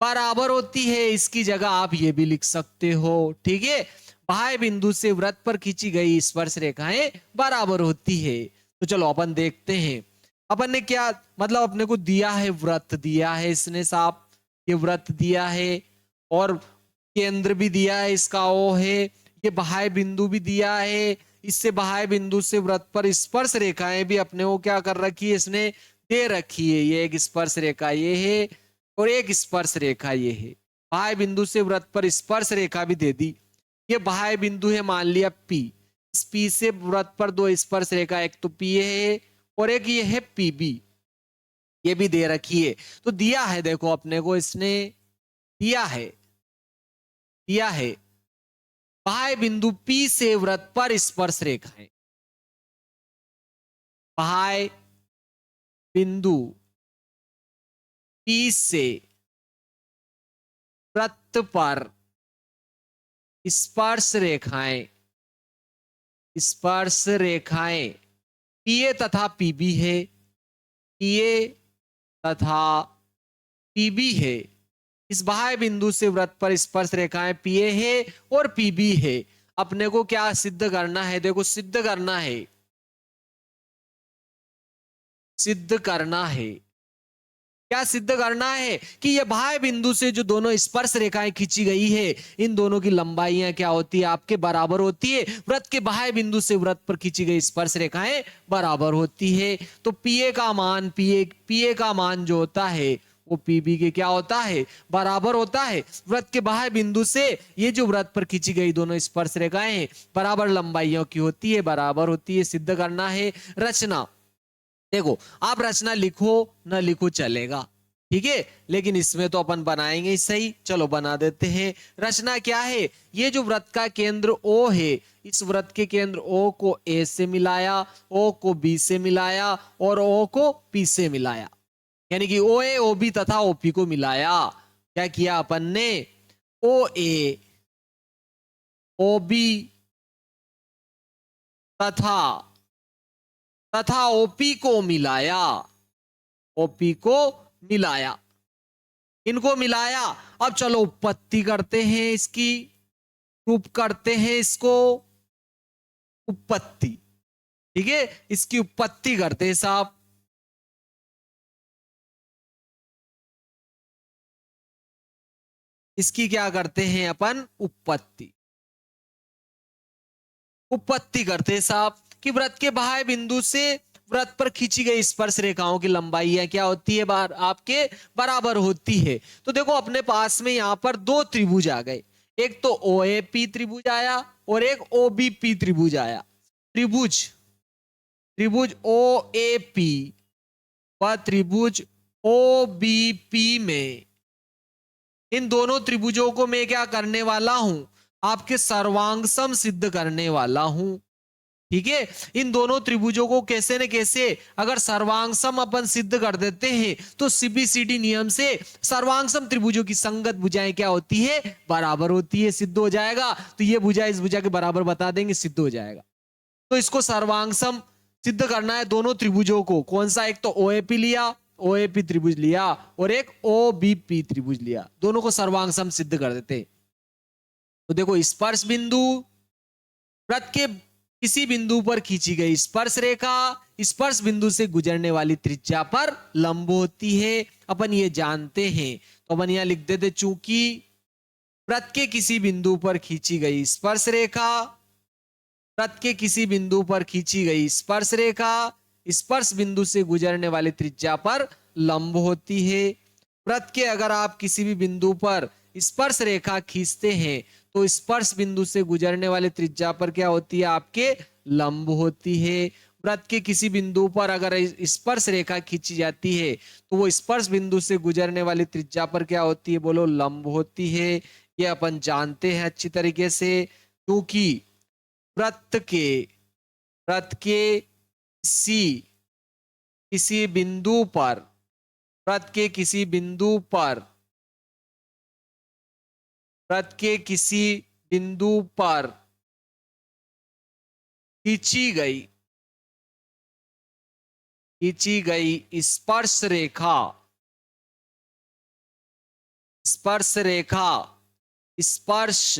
बराबर होती है, इसकी जगह आप ये भी लिख सकते हो, ठीक है। बाह्य बिंदु से वृत्त पर खींची गई स्पर्श रेखाएं बराबर होती है। तो चलो अपन देखते हैं। अपन ने क्या मतलब अपने को दिया है, वृत्त दिया है इसने साहब, ये वृत्त दिया है और केंद्र भी दिया है, इसका ओ है, ये बाह्य बिंदु भी दिया है, इससे बाह्य बिंदु से वृत्त पर स्पर्श रेखाएं भी अपने को क्या कर रखी है, इसने दे रखी है। ये एक स्पर्श रेखा ये है और एक स्पर्श रेखा ये है। बाह्य बिंदु से वृत्त पर स्पर्श रेखा भी दे दी। ये बाह्य बिंदु है, मान लिया पी, इस पी से वृत्त पर दो स्पर्श रेखा, एक तो पी है और एक ये है पीबी, ये भी दे रखी है। तो दिया है, देखो अपने को इसने दिया है, दिया है बाह्य बिंदु पी से वृत्त पर स्पर्श रेखाएं, बाह्य बिंदु पी से वृत्त पर स्पर्श रेखाएं, स्पर्श रेखाएं पीए तथा पीबी है, पीए तथा पीबी है। इस बाह्य बिंदु से वृत्त पर स्पर्श रेखाएं पीए है और पीबी है। अपने को क्या सिद्ध करना है, देखो सिद्ध करना है, सिद्ध करना है, क्या सिद्ध करना है कि ये बाह्य बिंदु से जो दोनों स्पर्श रेखाएं खींची गई है, इन दोनों की लंबाइयां क्या होती है, आपके बराबर होती है। वृत्त के बाह्य बिंदु से वृत्त पर खींची गई स्पर्श रेखाएं बराबर होती है। तो पीए का मान, पीए का मान जो होता है वो पीबी के क्या होता है, बराबर होता है। वृत्त के बाह्य बिंदु से ये जो वृत्त पर खींची गई दोनों स्पर्श रेखाएं बराबर लंबाइयों की होती है, बराबर होती है। सिद्ध करना है। रचना, देखो आप रचना लिखो ना लिखो चलेगा, ठीक है, लेकिन इसमें तो अपन बनाएंगे ही सही। चलो बना देते हैं। रचना क्या है, ये जो वृत्त का केंद्र O है, इस वृत्त के केंद्र O को A से मिलाया, O को B से मिलाया और O को P से मिलाया, यानी कि OA OB तथा OP को मिलाया। क्या किया अपन ने, OA OB तथा तथा OP को मिलाया, OP को मिलाया, इनको मिलाया। अब चलो उत्पत्ति करते हैं इसकी, प्रूफ करते हैं इसको, उत्पत्ति, ठीक है, इसकी उत्पत्ति करते हैं साहब। इसकी क्या करते हैं अपन, उत्पत्ति, उत्पत्ति करते हैं साहब कि वृत्त के बाह्य बिंदु से वृत्त पर खींची गई स्पर्श रेखाओं की लंबाई क्या होती है, बार आपके बराबर होती है। तो देखो अपने पास में यहां पर दो त्रिभुज आ गए, एक तो OAP त्रिभुज आया और एक OBP त्रिभुज आया। त्रिभुज त्रिभुज OAP व त्रिभुज OBP में, इन दोनों त्रिभुजों को मैं क्या करने वाला हूं, आपके सर्वांग सम सिद्ध करने वाला हूं, ठीक है। इन दोनों त्रिभुजों को कैसे न कैसे अगर सर्वांग सम अपन सिद्ध कर देते हैं तो CBCD नियम से सर्वांग सम त्रिभुजों की संगत भुजाएं क्या होती है, बराबर होती है, सिद्ध हो जाएगा। तो ये भुजा इस भुजा के बराबर बता देंगे, सिद्ध हो जाएगा। तो इसको सर्वांग सम सिद्ध करना है दोनों त्रिभुजों को, कौन सा, एक तो OAP लिया, OAP त्रिभुज लिया और एक OBP त्रिभुज लिया, दोनों को सर्वांग सम सिद्ध कर देते। तो देखो स्पर्श बिंदु, वृत्त के किसी बिंदु पर खींची गई स्पर्श रेखा स्पर्श बिंदु से गुजरने वाली त्रिज्या पर लंब होती है, अपन ये जानते हैं। तो अपन यहां लिख देते, चूंकि वृत्त के किसी बिंदु पर खींची गई स्पर्श रेखा, वृत्त के किसी बिंदु पर खींची गई स्पर्श रेखा स्पर्श बिंदु से गुजरने वाली त्रिज्या पर लंब होती है। वृत्त के अगर आप किसी भी बिंदु पर स्पर्श रेखा खींचते हैं तो स्पर्श बिंदु से गुजरने वाली त्रिज्या पर क्या होती है, आपके लंब होती है। वृत्त के किसी बिंदु पर अगर स्पर्श रेखा खींची जाती है तो वो स्पर्श बिंदु से गुजरने वाली त्रिज्या पर क्या होती है, बोलो, लंब होती है। ये अपन जानते हैं अच्छी तरीके से, क्योंकि वृत्त के किसी किसी बिंदु पर, वृत्त के किसी बिंदु पर, वृत्त के किसी बिंदु पर खींची गई स्पर्श रेखा, स्पर्श रेखा स्पर्श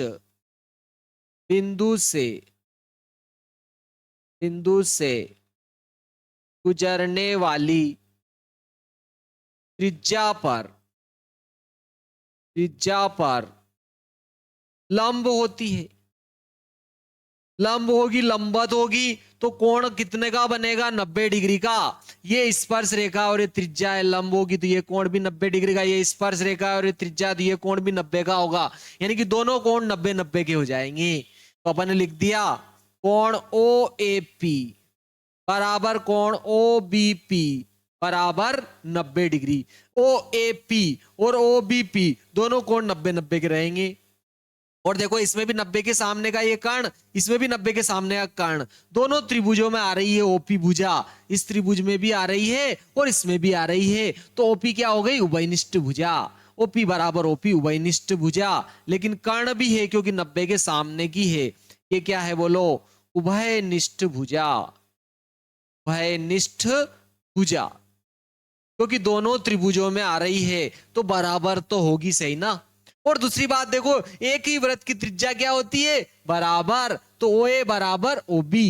बिंदु से गुजरने वाली त्रिज्या पर लंब होती है। लंब होगी, लंबवत होगी, तो कोण कितने का बनेगा? 90 डिग्री का। ये स्पर्श रेखा और ये त्रिज्या है, लंब होगी तो ये कोण भी 90 डिग्री का, ये स्पर्श रेखा और ये त्रिज्या, तो ये कोण भी 90 का होगा। यानी कि दोनों कोण 90-90 के हो जाएंगे। तो अपन ने लिख दिया कोण ओ ए पी बराबर कोण ओ बी पी बराबर 90 डिग्री। ओ ए पी और ओ बी पी दोनों कोण 90-90 के रहेंगे। और देखो इसमें भी 90 के सामने का ये कर्ण, इसमें भी 90 के सामने का कर्ण, दोनों त्रिभुजों में आ रही है ओपी भुजा। इस त्रिभुज में भी आ रही है और इसमें भी आ रही है, तो ओपी क्या हो गई? उभयनिष्ठ भुजा। ओपी बराबर ओपी उभयनिष्ठ भुजा। लेकिन कर्ण भी है क्योंकि 90 के सामने की है। ये क्या है बोलो? उभयनिष्ठ भुजा। उभयनिष्ठ भुजा क्योंकि दोनों त्रिभुजों में आ रही है तो बराबर तो होगी, सही ना। और दूसरी बात देखो, एक ही वृत्त की त्रिज्या क्या होती है? बराबर। तो ओ ए बराबर ओ बी,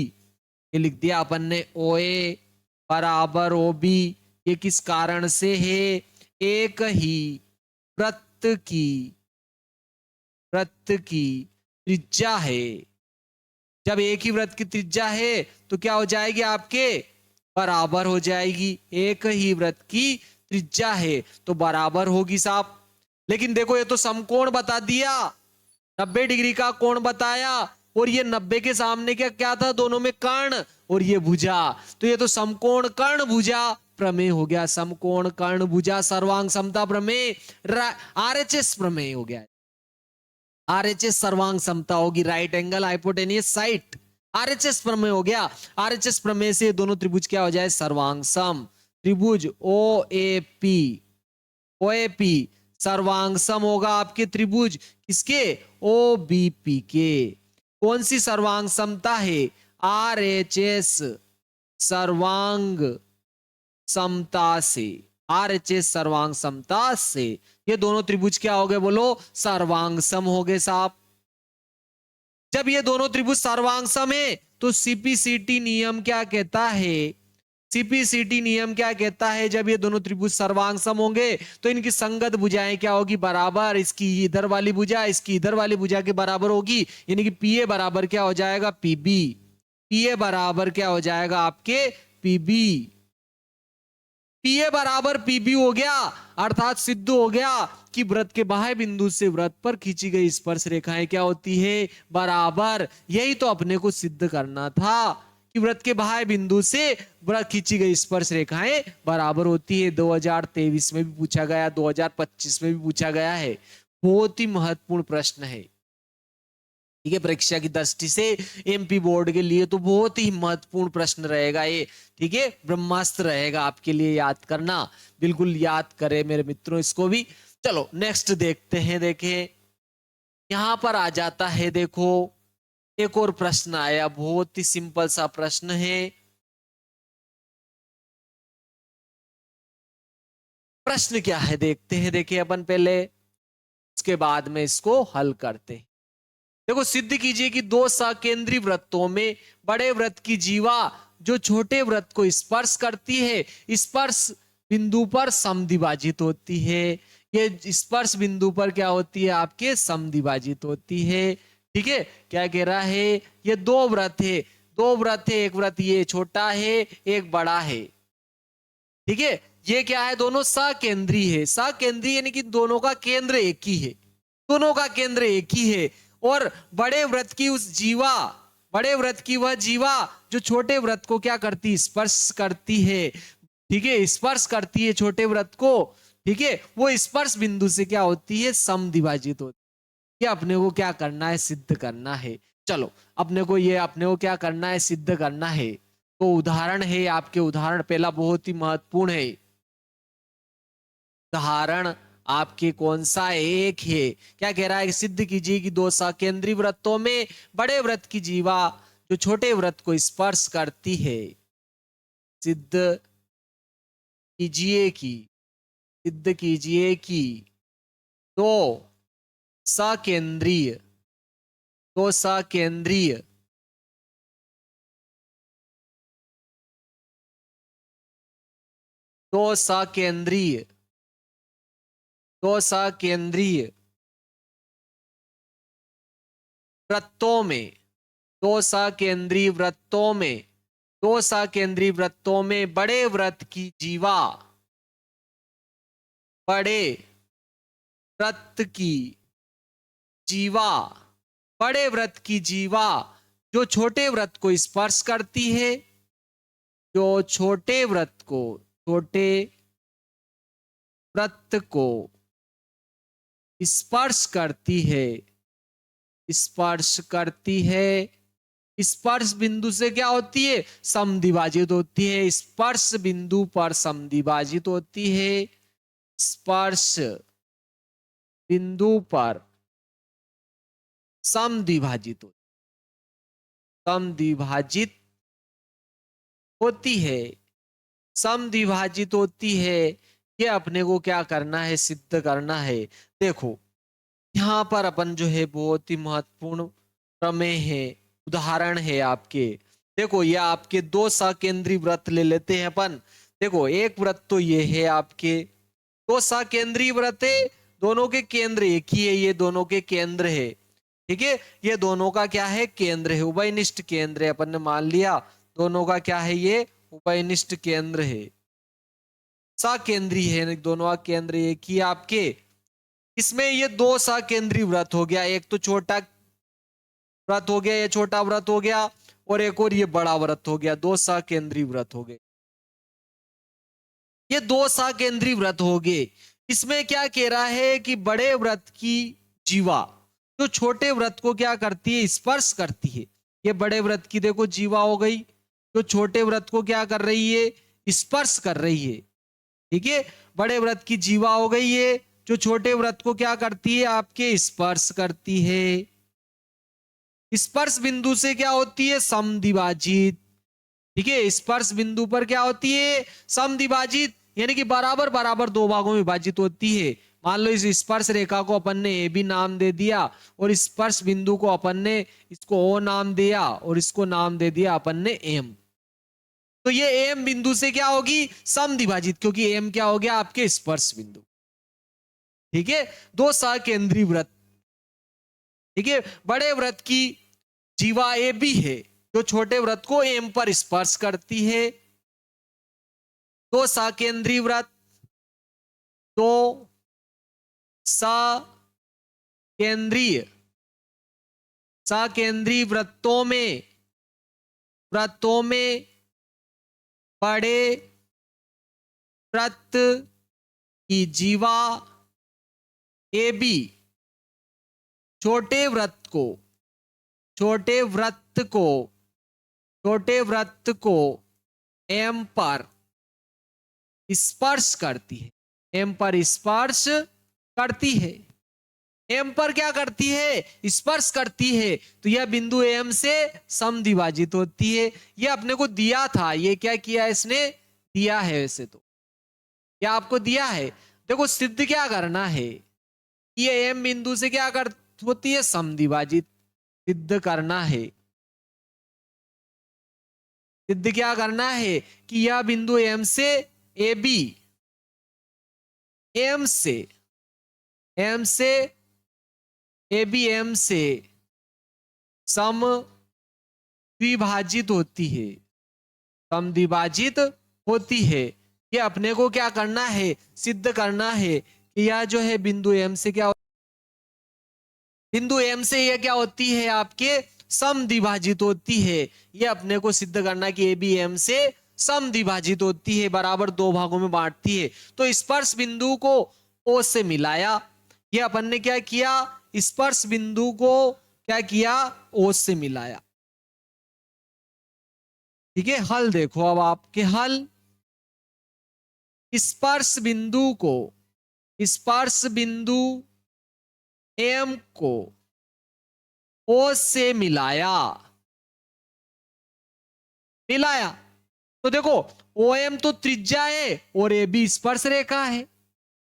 ये लिख दिया अपन ने, ओ ए बराबर ओ बी। ये किस कारण से है? एक ही वृत्त की त्रिज्या है। जब एक ही वृत्त की त्रिज्या है तो क्या हो जाएगी आपके? बराबर हो जाएगी। एक ही वृत्त की त्रिज्या है तो बराबर होगी साहब। लेकिन देखो ये तो समकोण बता दिया, 90 डिग्री का कोण बताया, और ये 90 के सामने क्या क्या था? दोनों में कर्ण और ये भुजा, तो ये तो समकोण कर्ण भुजा प्रमेय हो गया। समकोण कर्ण भुजा सर्वांग समता प्रमेय, आरएचएस प्रमेय हो गया। आरएचएस सर्वांग समता होगी, right angle hypotenuse side, RHS प्रमेय हो गया। आरएचएस प्रमेय से दोनों त्रिभुज क्या हो जाए? सर्वांग सम। त्रिभुज ओ ए पी सर्वांग सम होगा आपके त्रिभुज किसके? ओ बी पी के। कौन सी सर्वांग समता है? आरएचएस सर्वांग समता से। आरएचएस सर्वांग समता से ये दोनों त्रिभुज क्या हो गए बोलो? सर्वांग सम हो गए साहब। जब ये दोनों त्रिभुज सर्वांग सम है तो सीपीसीटी नियम क्या कहता है? सीपीसीटी नियम क्या कहता है? जब ये दोनों त्रिभुज सर्वांग सम होंगे तो इनकी संगत भुजाएं क्या होगी? बराबर। इसकी इधर वाली भुजा इसकी इधर वाली भुजा के बराबर होगी, यानी कि पीए बराबर क्या हो जाएगा? पीबी। पीए बराबर क्या हो जाएगा आपके? पीबी। पीए बराबर पीबी हो गया, अर्थात सिद्ध हो गया कि वृत्त के बाह्य बिंदु से वृत्त पर खींची गई स्पर्श रेखाएं क्या होती है? बराबर। यही तो अपने को सिद्ध करना था कि वृत्त के बाह्य बिंदु से वृत्त खींची गई स्पर्श रेखाएं बराबर होती है। 2023 में भी पूछा गया, 2025 में भी पूछा गया है। बहुत ही महत्वपूर्ण प्रश्न है, ठीक है। परीक्षा की दृष्टि से एमपी बोर्ड के लिए तो बहुत ही महत्वपूर्ण प्रश्न रहेगा ये, ठीक है। ब्रह्मास्त्र रहेगा आपके लिए, याद करना, बिल्कुल याद करें मेरे मित्रों इसको भी। चलो नेक्स्ट देखते हैं। देखें यहां पर आ जाता है, देखो एक और प्रश्न आया, बहुत ही सिंपल सा प्रश्न है। प्रश्न क्या है देखते हैं, देखिए अपन पहले, उसके बाद में इसको हल करते हैं। देखो सिद्ध कीजिए कि दो सकेंद्री वृत्तों में बड़े वृत्त की जीवा जो छोटे वृत्त को स्पर्श करती है, स्पर्श बिंदु पर समद्विभाजित होती है। ये स्पर्श बिंदु पर क्या होती है? आपके समद्विभाजित होती है, ठीक है। क्या कह रहा है? ये दो वृत्त है, दो वृत्त है, एक वृत्त ये छोटा है, एक बड़ा है, ठीक है। ये क्या है? दोनों सकेंद्री है। सकेंद्री यानी कि दोनों का केंद्र एक ही है, दोनों का केंद्र एक ही है। और बड़े वृत्त की उस जीवा, बड़े वृत्त की वह जीवा जो छोटे वृत्त को क्या करती? स्पर्श करती है, ठीक है, स्पर्श करती है छोटे वृत्त को, ठीक है। वो स्पर्श बिंदु से क्या होती है? समद्विभाजित होती है। ये अपने को क्या करना है? सिद्ध करना है। चलो अपने को ये अपने को क्या करना है? सिद्ध करना है। तो उदाहरण है आपके, उदाहरण पहला बहुत ही महत्वपूर्ण है। उदाहरण आपके कौन सा है? एक है। क्या कह रहा है? सिद्ध कीजिए कि दो सकेंद्री वृत्तों में बड़े वृत्त की जीवा जो छोटे वृत्त को स्पर्श करती है। सिद्ध कीजिए कि, सिद्ध कीजिए कि दो सकेंद्रीय, दो सकेंद्रीय दो सकेंद्रीय वृत्तों में दो सकेंद्रीय वृत्तों में दो सकेंद्रीय वृत्तों में बड़े वृत्त की जीवा बड़े वृत्त की जीवा बड़े वृत्त की जीवा जो छोटे वृत्त को स्पर्श करती है, जो छोटे वृत्त को स्पर्श करती है, स्पर्श बिंदु से क्या होती है, समद्विभाजित होती है। स्पर्श बिंदु पर समद्विभाजित होती है, स्पर्श बिंदु पर समद्विभाजित होती है, समद्विभाजित होती है। ये अपने को क्या करना है, सिद्ध करना है। देखो यहां पर अपन जो है बहुत ही महत्वपूर्ण प्रमेय है, उदाहरण है आपके। देखो ये आपके दो सकेंद्रीय वृत्त ले लेते हैं अपन। देखो एक वृत्त तो ये है आपके, दो सकेंद्रीय वृत्त है, दोनों के केंद्र एक ही है, ये दोनों के केंद्र है, ठीक है। ये दोनों का क्या है, केंद्र है, उभयनिष्ठ केंद्र है। अपन ने मान लिया दोनों का क्या है, ये उभयनिष्ठ केंद्र है, सकेंद्रीय है, दोनों का केंद्र एक ही आपके। इसमें ये दो सकेंद्रीय वृत्त हो गया, एक तो छोटा वृत्त हो गया, ये छोटा वृत्त हो गया, और एक और ये बड़ा वृत्त हो गया, दो सकेंद्रीय वृत्त हो गए। ये दो सकेंद्रीय वृत्त हो गए। इसमें क्या कह रहा है कि बड़े वृत्त की जीवा जो छोटे वृत्त को क्या करती है, स्पर्श करती है। ये बड़े वृत्त की देखो जीवा हो गई, जो छोटे वृत्त को क्या कर रही है, स्पर्श कर रही है, ठीक है। बड़े वृत्त की जीवा हो गई है, जो छोटे वृत्त को क्या करती है, आपके स्पर्श करती है। स्पर्श बिंदु से क्या होती है, समद्विभाजित, ठीक है। स्पर्श बिंदु पर क्या होती है, समद्विभाजित, यानी कि बराबर बराबर दो भागों में विभाजित होती है। मान लो इस स्पर्श रेखा को अपन ने ए बी नाम दे दिया, और स्पर्श बिंदु को अपन ने इसको ओ नाम दिया, और इसको नाम दे दिया अपन ने एम। तो ये एम बिंदु से क्या होगी, समद्विभाजित, क्योंकि एम क्या हो गया, आपके स्पर्श बिंदु, ठीक है। दो सकेंद्रीय वृत्त, ठीक है। बड़े वृत्त की जीवा ए बी है, जो छोटे वृत्त को एम पर स्पर्श करती है। दो सकेंद्रीय वृत्त, दो सकेंद्रीय वृत्तों में बड़े वृत्त की जीवा ए बी छोटे वृत्त को एम पर स्पर्श करती है, एम पर स्पर्श करती है। एम पर क्या करती है, स्पर्श करती है। तो यह बिंदु एम से समद्विभाजित होती है। यह अपने को दिया था, ये क्या किया इसने, दिया है। वैसे तो क्या आपको दिया है, देखो सिद्ध क्या करना है, ये एम बिंदु से क्या कर होती है, समद्विभाजित, सिद्ध करना है। सिद्ध क्या करना है कि यह बिंदु एम से ए बी, एम से ए बी एम से समद्विभाजित होती है, समद्विभाजित होती है। ये अपने को क्या करना है, सिद्ध करना है कि यह जो है बिंदु एम से क्या, बिंदु एम से यह क्या होती है, आपके समद्विभाजित होती है। ये अपने को सिद्ध करना कि ए बी एम से समद्विभाजित होती है, बराबर दो भागों में बांटती है। तो स्पर्श बिंदु को ओ से मिलाया। ये अपन ने क्या किया, स्पर्श बिंदु को क्या किया, ओ से मिलाया, ठीक है। हल देखो अब आपके हल, स्पर्श बिंदु एम को ओ से मिलाया। तो देखो ओ एम तो त्रिज्या है, और ए बी स्पर्श रेखा है,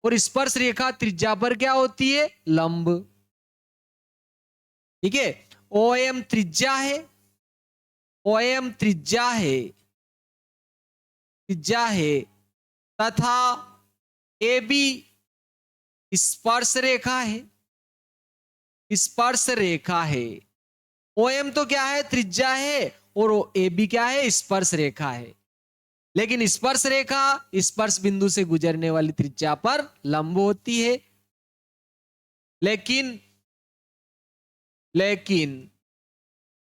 और स्पर्श रेखा त्रिज्या पर क्या होती है, लंब, ठीक है। ओ एम त्रिज्या है, तथा AB स्पर्श रेखा है, स्पर्श रेखा है। OM तो क्या है, त्रिज्या है, और AB क्या है, स्पर्श रेखा है। लेकिन स्पर्श रेखा स्पर्श बिंदु से गुजरने वाली त्रिज्या पर लंब होती है। लेकिन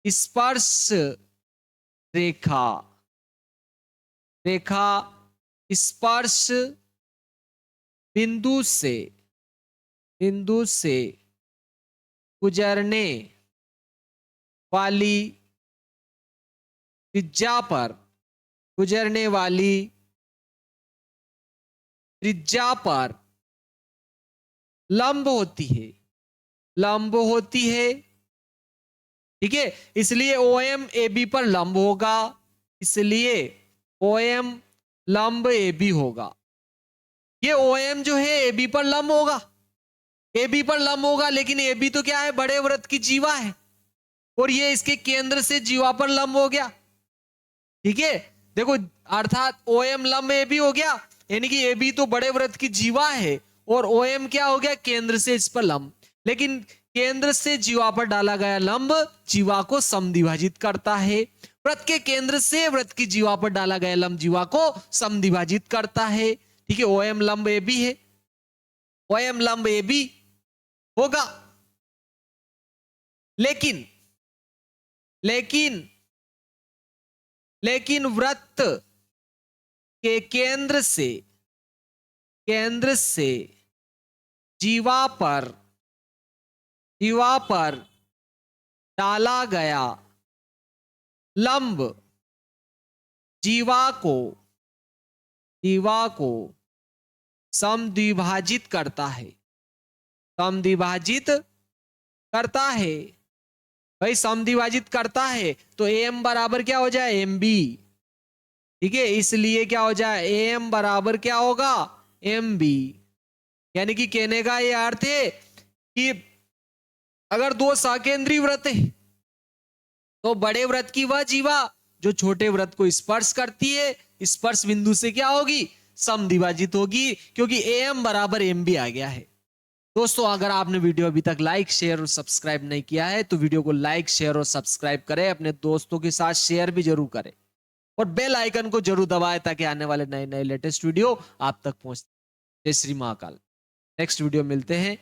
स्पर्श रेखा स्पर्श बिंदु से गुजरने वाली त्रिज्या पर लंब होती है। ठीक है, इसलिए OM AB पर लंब होगा, इसलिए OM लंब AB होगा। ये OM जो है AB पर लंब होगा, लेकिन AB तो क्या है, बड़े वृत्त की जीवा है, और ये इसके केंद्र से जीवा पर लंब हो गया। ठीक है, देखो, अर्थात OM लंब AB हो गया, यानी कि AB तो बड़े वृत्त की जीवा है, और OM क्या हो गया, केंद्र से इस पर लंब। लेकिन केंद्र से जीवा पर डाला गया लंब जीवा को समद्विभाजित करता है। वृत्त के केंद्र से वृत्त की जीवा पर डाला गया लंब जीवा को समद्विभाजित करता है। ठीक है, OM लंब AB है, OM लंब AB होगा। लेकिन वृत्त के केंद्र से जीवा पर डाला गया लंब जीवा को समद्विभाजित करता है। भाई समद्विभाजित करता है तो AM बराबर क्या हो जाए, MB। ठीक है, इसलिए क्या हो जाए, AM बराबर क्या होगा, MB। यानी कि कहने का ये अर्थ है कि अगर दो सकेंद्रीय वृत्त है तो बड़े वृत्त की वह जीवा जो छोटे वृत्त को स्पर्श करती है, स्पर्श बिंदु से क्या होगी, समद्विभाजित होगी, क्योंकि AM बराबर MB आ गया है। दोस्तों, अगर आपने वीडियो अभी तक लाइक, शेयर और सब्सक्राइब नहीं किया है तो वीडियो को लाइक, शेयर और सब्सक्राइब करें, अपने दोस्तों के साथ शेयर भी जरूर करें, और बेल आइकन को जरूर दबाएं ताकि आने वाले नए नए लेटेस्ट वीडियो आप तक पहुंचे। जय श्री महाकाल। नेक्स्ट वीडियो मिलते हैं।